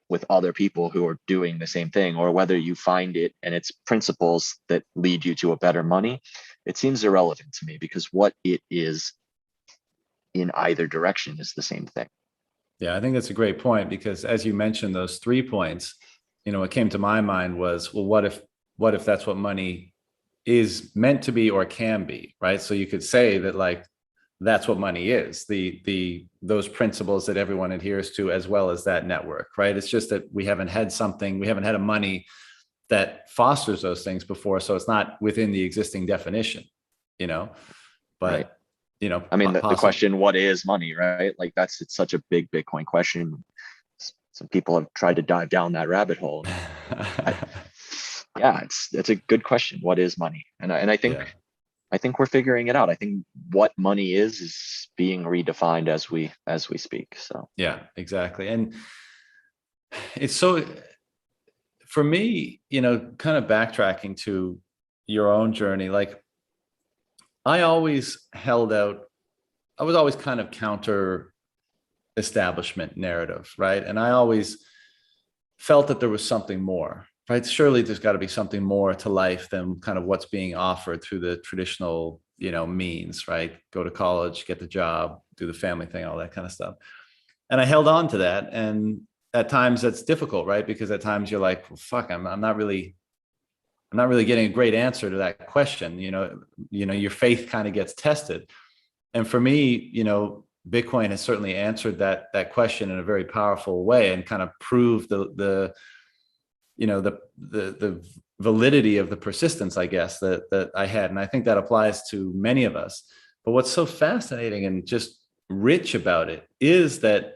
with other people who are doing the same thing, or whether you find it and it's principles that lead you to a better money, it seems irrelevant to me, because what it is in either direction is the same thing. Yeah, I think that's a great point, because as you mentioned those 3 points, what came to my mind was, well, what if that's what money is meant to be or can be, right? So you could say that, like, that's what money is, those principles that everyone adheres to, as well as that network, right? It's just that we haven't had a money that fosters those things before, so it's not within the existing definition, Right. but I mean, the question, what is money, right? Like it's such a big Bitcoin question. Some people have tried to dive down that rabbit hole. Yeah, it's a good question. What is money? And I think we're figuring it out. I think what money is being redefined as we speak. So yeah, exactly. And it's so, for me, kind of backtracking to your own journey, like I always held out, I was always kind of counter establishment narrative, right? And I always felt that there was something more, right? Surely there's got to be something more to life than kind of what's being offered through the traditional, means, right? Go to college, get the job, do the family thing, all that kind of stuff. And I held on to that. And at times that's difficult, right? Because at times you're like, well, fuck, I'm not really getting a great answer to that question. Your faith kind of gets tested. And for me, Bitcoin has certainly answered that question in a very powerful way, and kind of proved the validity of the persistence, I guess, that I had. And I think that applies to many of us. But what's so fascinating and just rich about it is that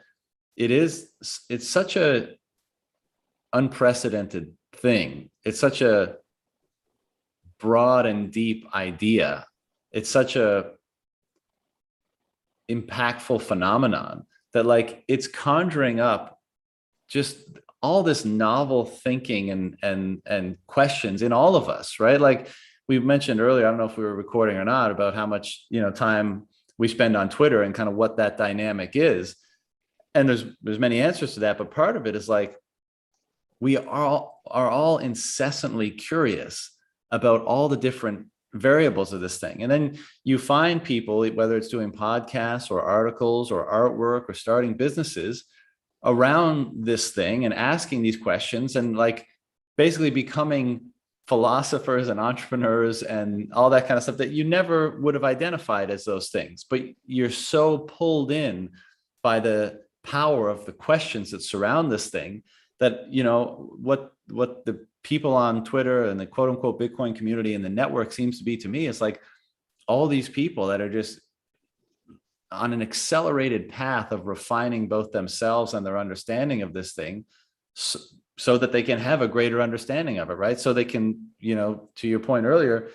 it's such a unprecedented thing. It's such a broad and deep idea. It's such a impactful phenomenon that, like, it's conjuring up just all this novel thinking and questions in all of us, right? Like we mentioned earlier, I don't know if we were recording or not, about how much time we spend on Twitter and kind of what that dynamic is. And there's many answers to that, but part of it is like we are all incessantly curious about all the different variables of this thing. And then you find people, whether it's doing podcasts or articles or artwork or starting businesses around this thing and asking these questions, and like basically becoming philosophers and entrepreneurs and all that kind of stuff that you never would have identified as those things. But you're so pulled in by the power of the questions that surround this thing that, what the people on Twitter and the quote unquote Bitcoin community and the network seems to be to me is like all these people that are just on an accelerated path of refining both themselves and their understanding of this thing, so that they can have a greater understanding of it, right? So they can, to your point earlier,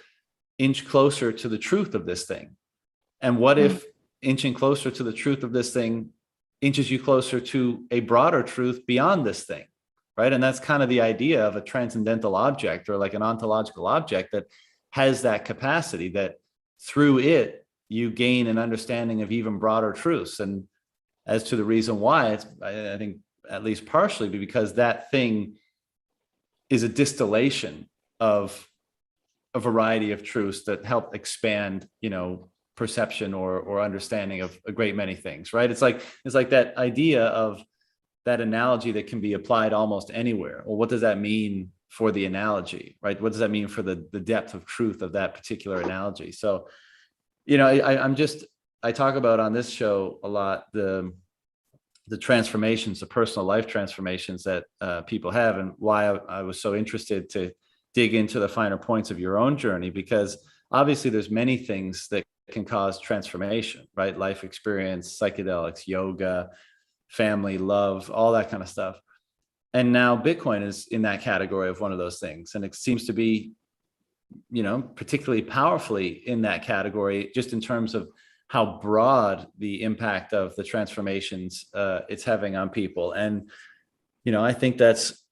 inch closer to the truth of this thing. And what if inching closer to the truth of this thing inches you closer to a broader truth beyond this thing, right? And that's kind of the idea of a transcendental object, or like an ontological object that has that capacity, that through it, you gain an understanding of even broader truths. And as to the reason why, it's, I think, at least partially because that thing is a distillation of a variety of truths that help expand, perception or understanding of a great many things, right? It's like that idea of that analogy that can be applied almost anywhere. Well, what does that mean for the analogy, right? What does that mean for the depth of truth of that particular analogy? So, I talk about on this show a lot the transformations, the personal life transformations that people have, and why I was so interested to dig into the finer points of your own journey, because obviously there's many things that can cause transformation, right? Life experience, psychedelics, yoga, family, love, all that kind of stuff. And now Bitcoin is in that category of one of those things. And it seems to be, particularly powerfully in that category, just in terms of how broad the impact of the transformations it's having on people. And, I think that's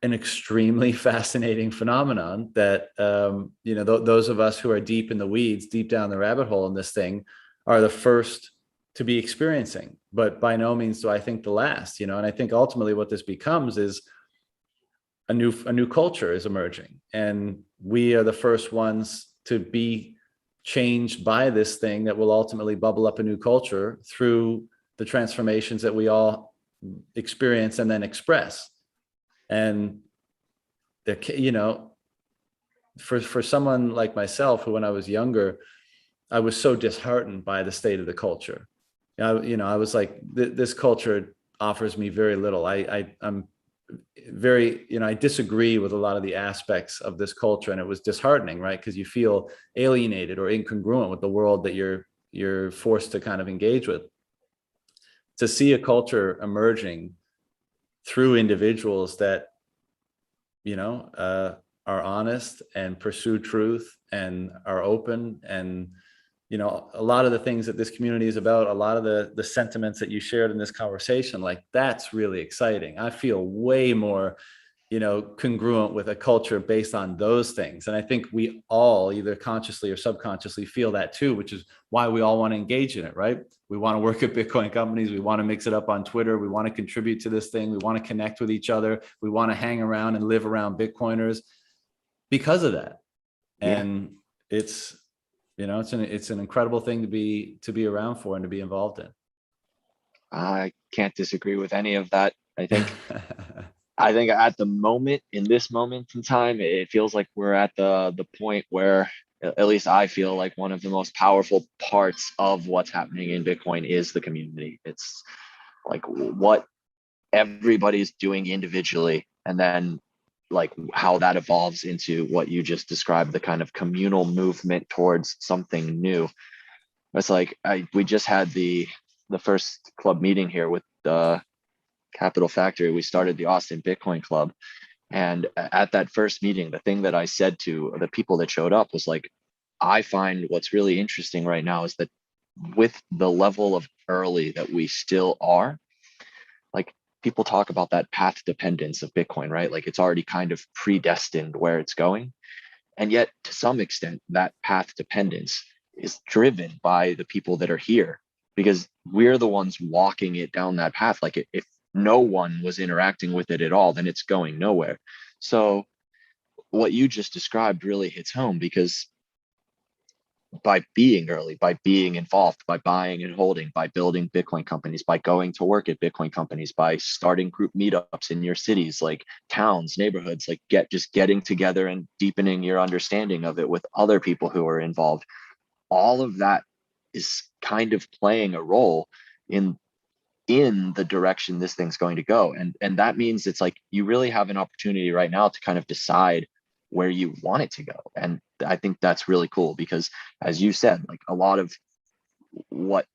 an extremely fascinating phenomenon that, those of us who are deep in the weeds, deep down the rabbit hole in this thing, are the first to be experiencing, but by no means do I think the last, and I think ultimately what this becomes is a new culture is emerging, and we are the first ones to be changed by this thing that will ultimately bubble up a new culture through the transformations that we all experience and then express. And for someone like myself, who when I was younger, I was so disheartened by the state of the culture. I was like, this culture offers me very little. I'm very, I disagree with a lot of the aspects of this culture, and it was disheartening, right? Because you feel alienated or incongruent with the world that you're forced to kind of engage with. To see a culture emerging through individuals that, are honest and pursue truth and are open, and a lot of the things that this community is about, a lot of the sentiments that you shared in this conversation, like, that's really exciting. I feel way more, congruent with a culture based on those things. And I think we all, either consciously or subconsciously, feel that too, which is why we all want to engage in it, right? We want to work at Bitcoin companies. We want to mix it up on Twitter. We want to contribute to this thing. We want to connect with each other. We want to hang around and live around Bitcoiners because of that. And it's an incredible thing to be around for and to be involved in. I can't disagree with any of that. I think at the moment, in this moment in time, it feels like we're at the point where, at least I feel like, one of the most powerful parts of what's happening in Bitcoin is the community. It's like what everybody's doing individually, and then like how that evolves into what you just described, the kind of communal movement towards something new. It's like we just had the first club meeting here with the Capital Factory. We started the Austin Bitcoin Club, and at that first meeting, the thing that I said to the people that showed up was like, I find what's really interesting right now is that with the level of early that we still are, like, people talk about that path dependence of Bitcoin, right? Like, it's already kind of predestined where it's going. And yet, to some extent, that path dependence is driven by the people that are here, because we're the ones walking it down that path. Like, if no one was interacting with it at all, then it's going nowhere. So what you just described really hits home, because by being early, by being involved, by buying and holding, by building Bitcoin companies, by going to work at Bitcoin companies, by starting group meetups in your cities, like towns, neighborhoods, like just getting together and deepening your understanding of it with other people who are involved, all of that is kind of playing a role in the direction this thing's going to go. And that means it's like you really have an opportunity right now to kind of decide where you want it to go. And I think that's really cool, because, as you said, like, a lot of what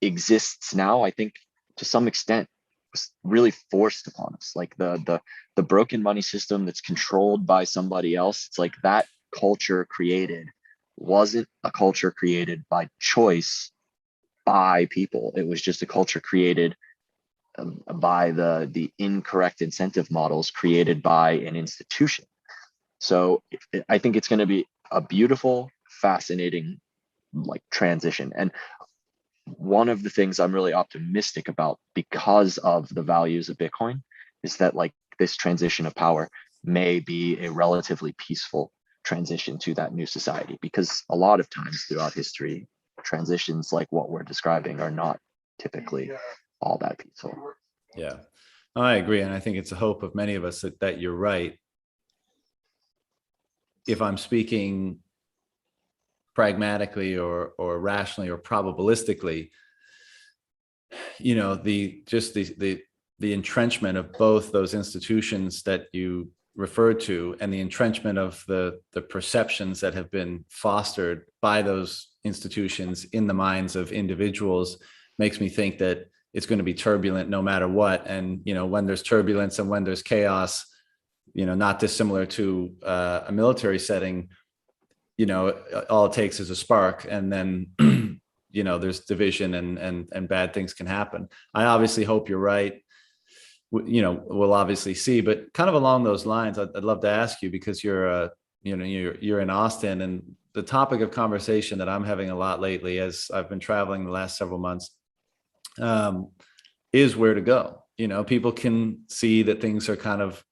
exists now, I think to some extent was really forced upon us. Like the broken money system that's controlled by somebody else, it's like that culture created wasn't a culture created by choice by people. It was just a culture created by the incorrect incentive models created by an institution. So I think it's going to be a beautiful, fascinating, like, transition. And one of the things I'm really optimistic about, because of the values of Bitcoin, is that, like, this transition of power may be a relatively peaceful transition to that new society, because a lot of times throughout history, transitions like what we're describing are not typically all that peaceful. Yeah, I agree. And I think it's a hope of many of us that you're right. If I'm speaking pragmatically or rationally or probabilistically, the entrenchment of both those institutions that you referred to, and the entrenchment of the perceptions that have been fostered by those institutions in the minds of individuals makes me think that it's going to be turbulent no matter what. And, when there's turbulence and when there's chaos, not dissimilar to a military setting, all it takes is a spark, and then, there's division and bad things can happen. I obviously hope you're right. We'll obviously see, but kind of along those lines, I'd love to ask you, because you're in Austin, and the topic of conversation that I'm having a lot lately, as I've been traveling the last several months, is where to go. People can see that things are kind of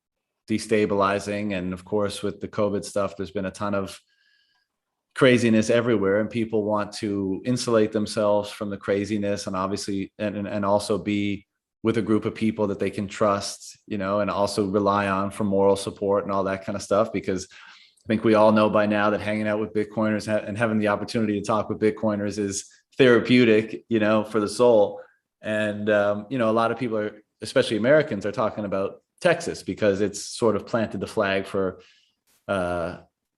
destabilizing. And of course, with the COVID stuff, there's been a ton of craziness everywhere, and people want to insulate themselves from the craziness, and obviously, and also be with a group of people that they can trust, and also rely on for moral support and all that kind of stuff. Because I think we all know by now that hanging out with Bitcoiners and having the opportunity to talk with Bitcoiners is therapeutic, for the soul. And, a lot of people are, especially Americans, are talking about Texas because it's sort of planted the flag for,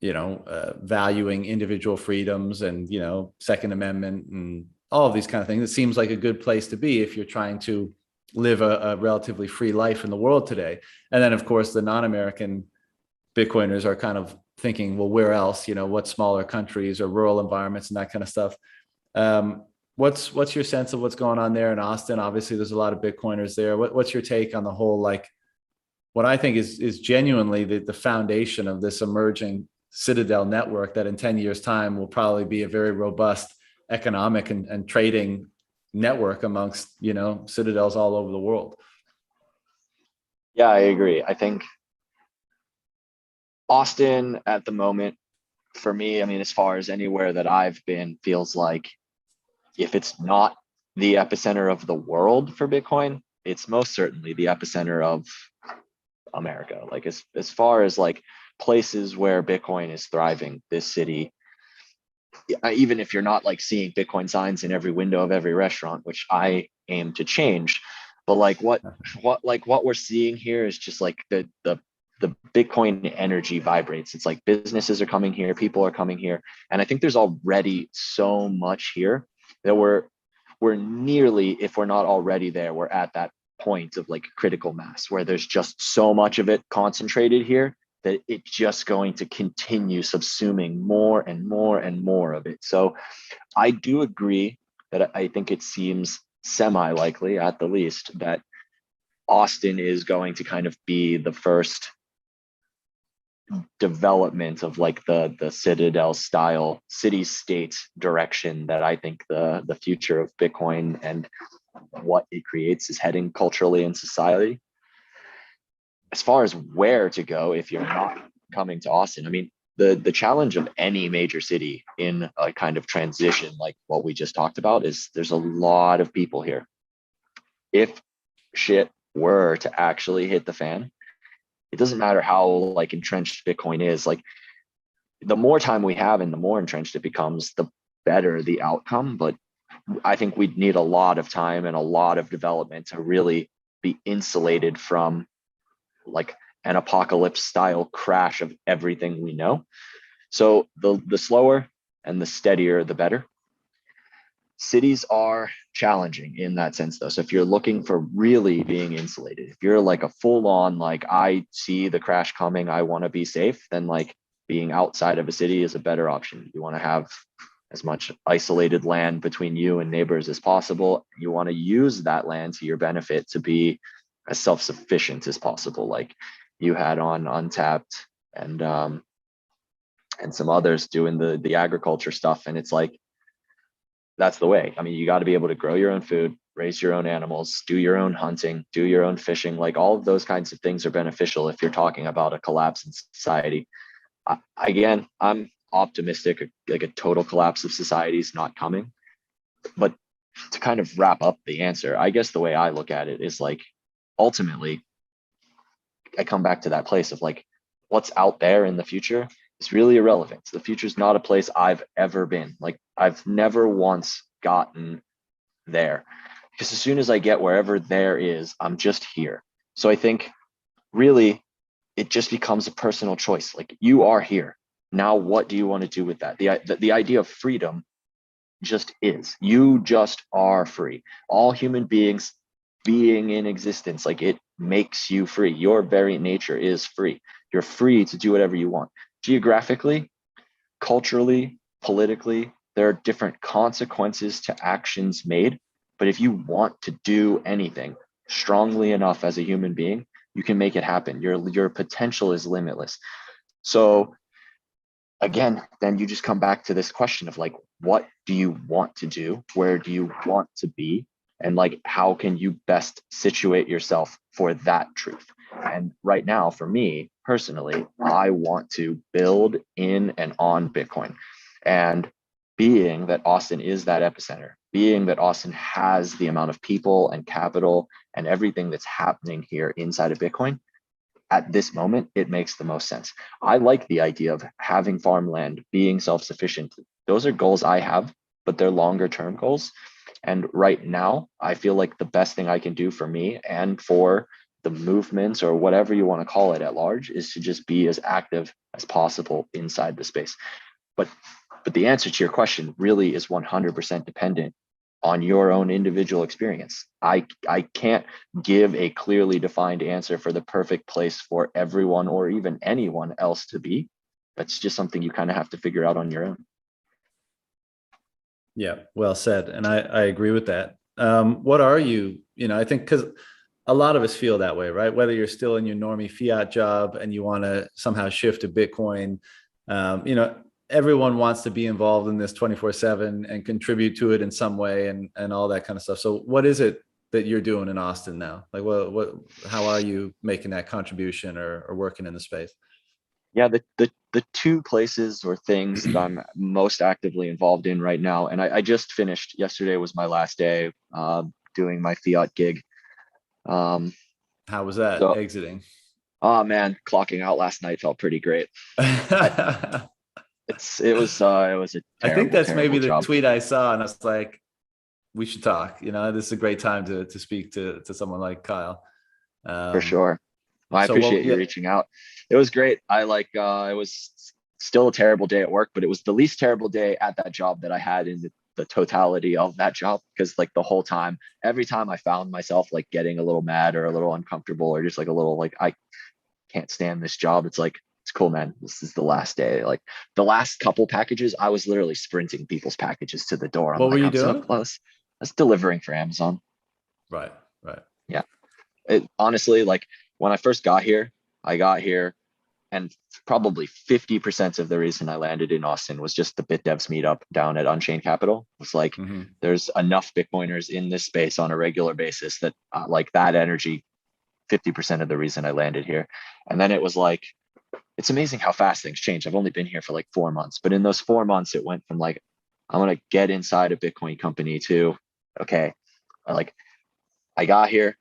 valuing individual freedoms and, Second Amendment and all of these kind of things. It seems like a good place to be if you're trying to live a relatively free life in the world today. And then, of course, the non-American Bitcoiners are kind of thinking, well, where else, what smaller countries or rural environments and that kind of stuff. What's your sense of what's going on there in Austin? Obviously, there's a lot of Bitcoiners there. What's your take on the whole, like, what I think is genuinely the foundation of this emerging Citadel network that in 10 years time will probably be a very robust economic and trading network amongst, Citadels all over the world? Yeah, I agree. I think Austin at the moment, for me, I mean, as far as anywhere that I've been, feels like if it's not the epicenter of the world for Bitcoin, it's most certainly the epicenter of America. Like as far as like places where Bitcoin is thriving, this city, even if you're not like seeing Bitcoin signs in every window of every restaurant, which I aim to change, but like what we're seeing here is just like the Bitcoin energy vibrates. It's like businesses are coming here, people are coming here, and I think there's already so much here that we're nearly, if we're not already there, we're at that point of like critical mass where there's just so much of it concentrated here that it's just going to continue subsuming more and more and more of it. So I do agree that I think it seems semi-likely, at the least, that Austin is going to kind of be the first development of like the Citadel style city state direction that I think the future of Bitcoin and what it creates is heading culturally in society. As far as where to go if you're not coming to Austin, I mean, the challenge of any major city in a kind of transition like what we just talked about is there's a lot of people here. If shit were to actually hit the fan, it doesn't matter how like entrenched Bitcoin is, like the more time we have and the more entrenched it becomes, the better the outcome. But I think we'd need a lot of time and a lot of development to really be insulated from like an apocalypse style crash of everything we know. So the slower and the steadier, the better. Cities are challenging in that sense though. So if you're looking for really being insulated, if you're like a full on, like I see the crash coming, I want to be safe, then like being outside of a city is a better option. You want to have as much isolated land between you and neighbors as possible. You want to use that land to your benefit to be as self-sufficient as possible. Like you had on Untapped and some others doing the agriculture stuff. And it's like, that's the way. I mean, you got to be able to grow your own food, raise your own animals, do your own hunting, do your own fishing. Like all of those kinds of things are beneficial if you're talking about a collapse in society. Again, I'm optimistic, like a total collapse of society is not coming. But to kind of wrap up the answer, I guess the way I look at it is like, ultimately, I come back to that place of like, what's out there in the future is really irrelevant. The future is not a place I've ever been. Like I've never once gotten there, because as soon as I get wherever there is, I'm just here. So I think really it just becomes a personal choice. Like you are here now, what do you want to do with that? The idea of freedom just is. You just are free. All human beings being in existence, like it makes you free. Your very nature is free. You're free to do whatever you want. Geographically, culturally, politically, there are different consequences to actions made. But if you want to do anything strongly enough as a human being, you can make it happen. Your potential is limitless. So again, then you just come back to this question of like, what do you want to do? Where do you want to be? And like, how can you best situate yourself for that truth? And right now, for me personally, I want to build in and on Bitcoin. And being that Austin is that epicenter, being that Austin has the amount of people and capital and everything that's happening here inside of Bitcoin, at this moment, it makes the most sense. I like the idea of having farmland, being self-sufficient. Those are goals I have, but they're longer term goals. And right now, I feel like the best thing I can do for me and for the movements or whatever you want to call it at large is to just be as active as possible inside the space. But the answer to your question really is 100% dependent on your own individual experience. I can't give a clearly defined answer for the perfect place for everyone or even anyone else to be. That's just something you kind of have to figure out on your own. Yeah, well said. And I agree with that. What are you, I think because a lot of us feel that way, right? Whether you're still in your normie fiat job and you want to somehow shift to Bitcoin, everyone wants to be involved in this 24/7 and contribute to it in some way and all that kind of stuff. So what is it that you're doing in Austin now? Like how are you making that contribution or working in the space? Yeah, the two places or things that I'm most actively involved in right now, and I just finished, yesterday was my last day doing my fiat gig. How was that So, exiting? oh man, clocking out last night felt pretty great. It was a I think terrible, that's maybe terrible the job. tweet I saw, and I was like, we should talk. This is a great time to speak to someone like Kyle. For sure. Well, I Well, appreciate you yeah, reaching out. It was great. It was still a terrible day at work, but it was the least terrible day at that job that I had in the totality of that job. Because like the whole time, every time I found myself like getting a little mad or a little uncomfortable or just like a little like I can't stand this job. It's like, it's cool, man. This is the last day. Like the last couple packages, I was literally sprinting people's packages to the door. I'm what were like, you I'm so doing? close. I was delivering for Amazon. Right, right. Yeah. It honestly, like when I first got here, I got here and probably 50% of the reason I landed in Austin was just the BitDevs meetup down at Unchained Capital. It's like Mm-hmm. there's enough Bitcoiners in this space on a regular basis that like that energy, 50% of the reason I landed here. And then it was like, it's amazing how fast things change. I've only been here for like 4 months, but in those 4 months, it went from like, I'm going to get inside a Bitcoin company to, okay, like I got here,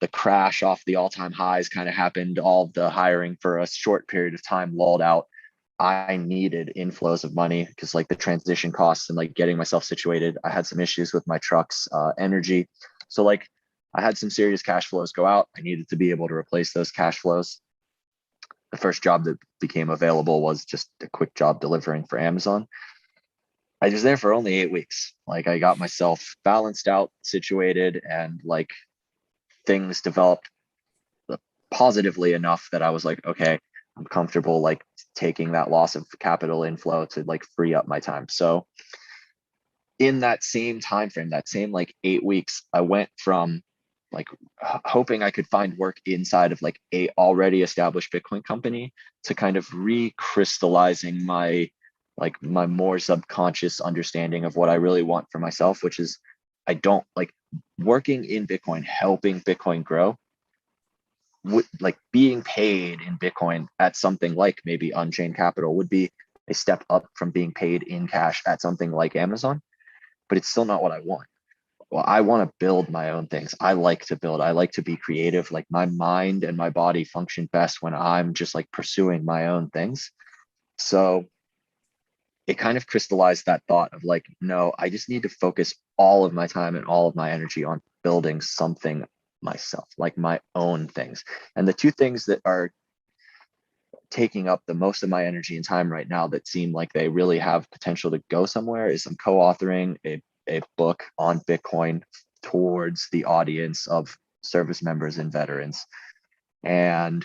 the crash off the all-time highs kind of happened. All of the hiring for a short period of time lulled out. I needed inflows of money because like the transition costs and like getting myself situated. I had some issues with my truck's energy. So like I had some serious cash flows go out. I needed to be able to replace those cash flows. The first job that became available was just a quick job delivering for Amazon. I was there for only 8 weeks. Like I got myself balanced out, situated, and like things developed positively enough that I was like, okay, I'm comfortable like taking that loss of capital inflow to like free up my time. So in that same time frame, that same like 8 weeks, I went from like hoping I could find work inside of like a already established Bitcoin company to kind of recrystallizing my more subconscious understanding of what I really want for myself, which is I don't like working in Bitcoin, helping Bitcoin grow, like being paid in Bitcoin at something like maybe Unchained Capital would be a step up from being paid in cash at something like Amazon, but it's still not what I want. Well, I want to build my own things. I like to build. I like to be creative. Like my mind and my body function best when I'm just like pursuing my own things. So it kind of crystallized that thought of like, no, I just need to focus all of my time and all of my energy on building something myself, like my own things. And the two things that are taking up the most of my energy and time right now that seem like they really have potential to go somewhere is I'm co-authoring a book on Bitcoin towards the audience of service members and veterans. And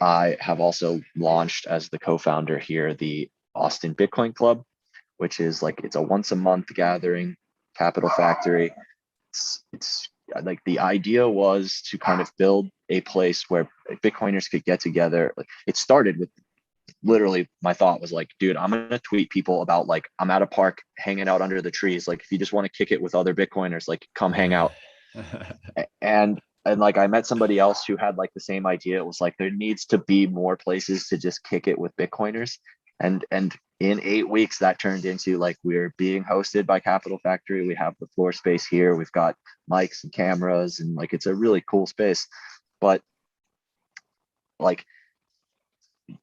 I have also launched as the co-founder here the Austin Bitcoin Club, which is like, it's a once a month gathering, Capital Factory. It's like, the idea was to kind of build a place where Bitcoiners could get together. Like, it started with literally, my thought was like, dude, I'm gonna tweet people about, like, I'm at a park hanging out under the trees. Like, if you just want to kick it with other Bitcoiners, like, come hang out. And like, I met somebody else who had like the same idea. It was like, there needs to be more places to just kick it with Bitcoiners. And in 8 weeks that turned into, like, we're being hosted by Capital Factory. We have the floor space here. We've got mics and cameras, and like, it's a really cool space. But like,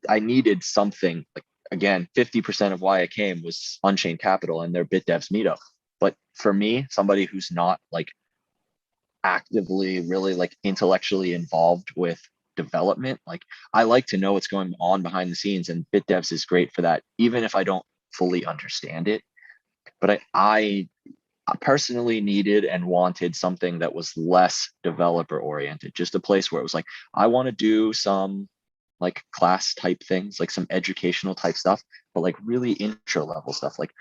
I needed something. Like, again, 50% of why I came was Unchained Capital and their BitDevs meetup. But for me, somebody who's not like actively really like intellectually involved with development, like, I like to know what's going on behind the scenes, and BitDevs is great for that, even if I don't fully understand it. But I personally needed and wanted something that was less developer oriented, just a place where it was like, I want to do some like class type things, like some educational type stuff, but like really intro level stuff, like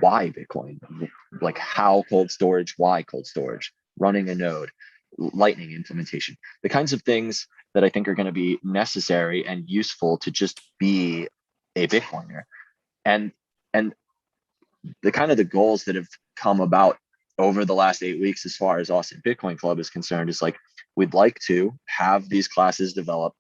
why Bitcoin, like how cold storage, why cold storage, running a node, lightning implementation, the kinds of things that I think are going to be necessary and useful to just be a Bitcoiner. And and the kind of the goals that have come about over the last 8 weeks, as far as Austin Bitcoin Club is concerned, is like, we'd like to have these classes develop.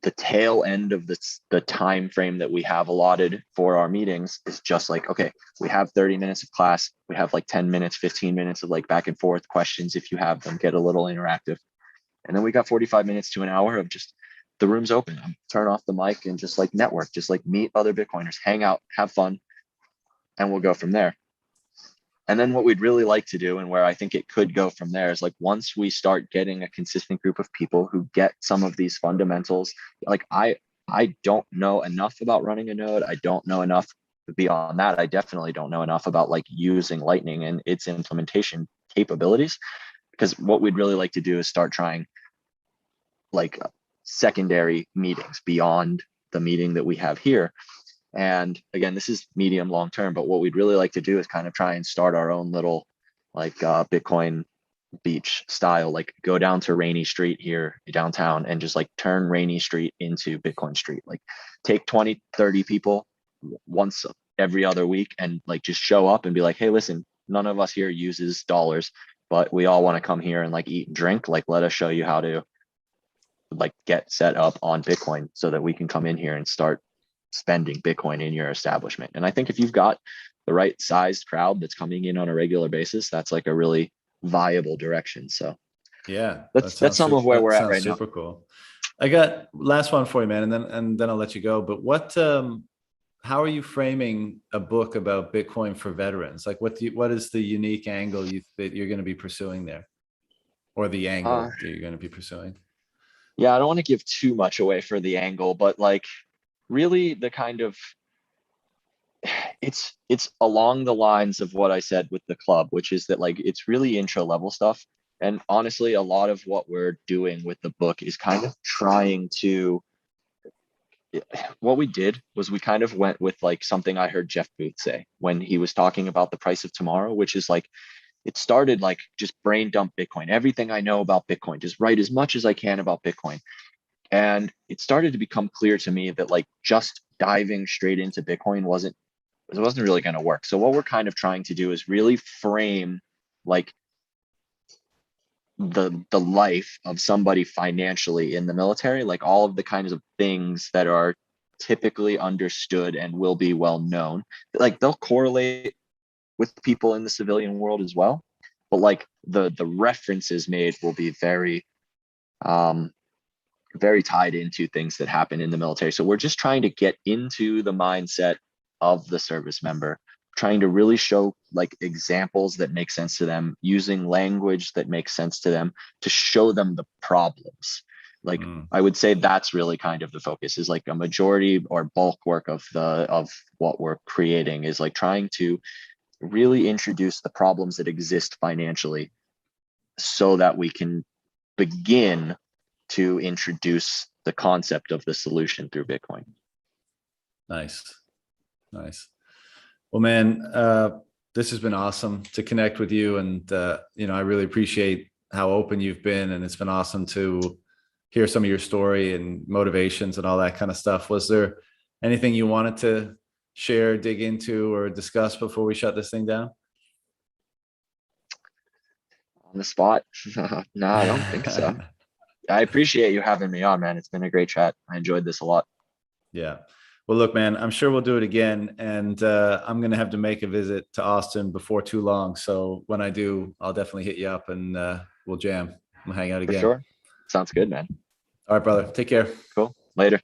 The tail end of the time frame that we have allotted for our meetings is just like, okay, we have 30 minutes of class, we have like 10 minutes, 15 minutes of like back and forth questions if you have them, get a little interactive. And then we got 45 minutes to an hour of just, the room's open, turn off the mic and just like network, just like meet other Bitcoiners, hang out, have fun, and we'll go from there. And then what we'd really like to do, and where I think it could go from there, is like, once we start getting a consistent group of people who get some of these fundamentals, like I don't know enough about running a node. I don't know enough beyond that. I definitely don't know enough about like using Lightning and its implementation capabilities, because what we'd really like to do is start trying like secondary meetings beyond the meeting that we have here. And again, this is medium long term, but what we'd really like to do is kind of try and start our own little like Bitcoin beach style, like go down to Rainy Street here downtown and just like turn Rainy Street into Bitcoin Street. Like, take 20, 30 people once every other week and like just show up and be like, hey, listen, none of us here uses dollars, but we all want to come here and like eat and drink. Like, let us show you how to like get set up on Bitcoin so that we can come in here and start spending Bitcoin in your establishment. And I think if you've got the right sized crowd that's coming in on a regular basis, that's like a really viable direction. So Yeah, that's some of where that we're at sounds right now. super cool. I got last one for you, man, and then I'll let you go. But how are you framing a book about Bitcoin for veterans? Like, what is the unique angle that you're going to be pursuing there, or the angle that you're going to be pursuing? Yeah, I don't want to give too much away for the angle, but like, really the kind of, it's along the lines of what I said with the club, which is that like, it's really intro level stuff. And honestly, a lot of what we're doing with the book is kind of trying to, what we did was we kind of went with like something I heard Jeff Booth say when he was talking about the price of tomorrow, which is like, it started like, just brain dump Bitcoin, everything I know about Bitcoin, just write as much as I can about Bitcoin. And it started to become clear to me that like, just diving straight into Bitcoin wasn't really going to work. So what we're kind of trying to do is really frame like the life of somebody financially in the military, like all of the kinds of things that are typically understood and will be well known. Like, they'll correlate with people in the civilian world as well, but like the references made will be very very tied into things that happen in the military. So we're just trying to get into the mindset of the service member, trying to really show like examples that make sense to them, using language that makes sense to them, to show them the problems. Like Mm. I would say that's really kind of the focus, is like a majority or bulk work of what we're creating is like trying to really introduce the problems that exist financially so that we can begin to introduce the concept of the solution through Bitcoin. Nice. Nice. Well, man, this has been awesome to connect with you. And, I really appreciate how open you've been, and it's been awesome to hear some of your story and motivations and all that kind of stuff. Was there anything you wanted to share, dig into, or discuss before we shut this thing down? On the spot? No, I don't think so. I appreciate you having me on, man. It's been a great chat. I enjoyed this a lot. Yeah. Well, look, man, I'm sure we'll do it again. And I'm going to have to make a visit to Austin before too long. So when I do, I'll definitely hit you up, and we'll jam. We'll hang out For again. sure. Sounds good, man. All right, brother. Take care. Cool. Later.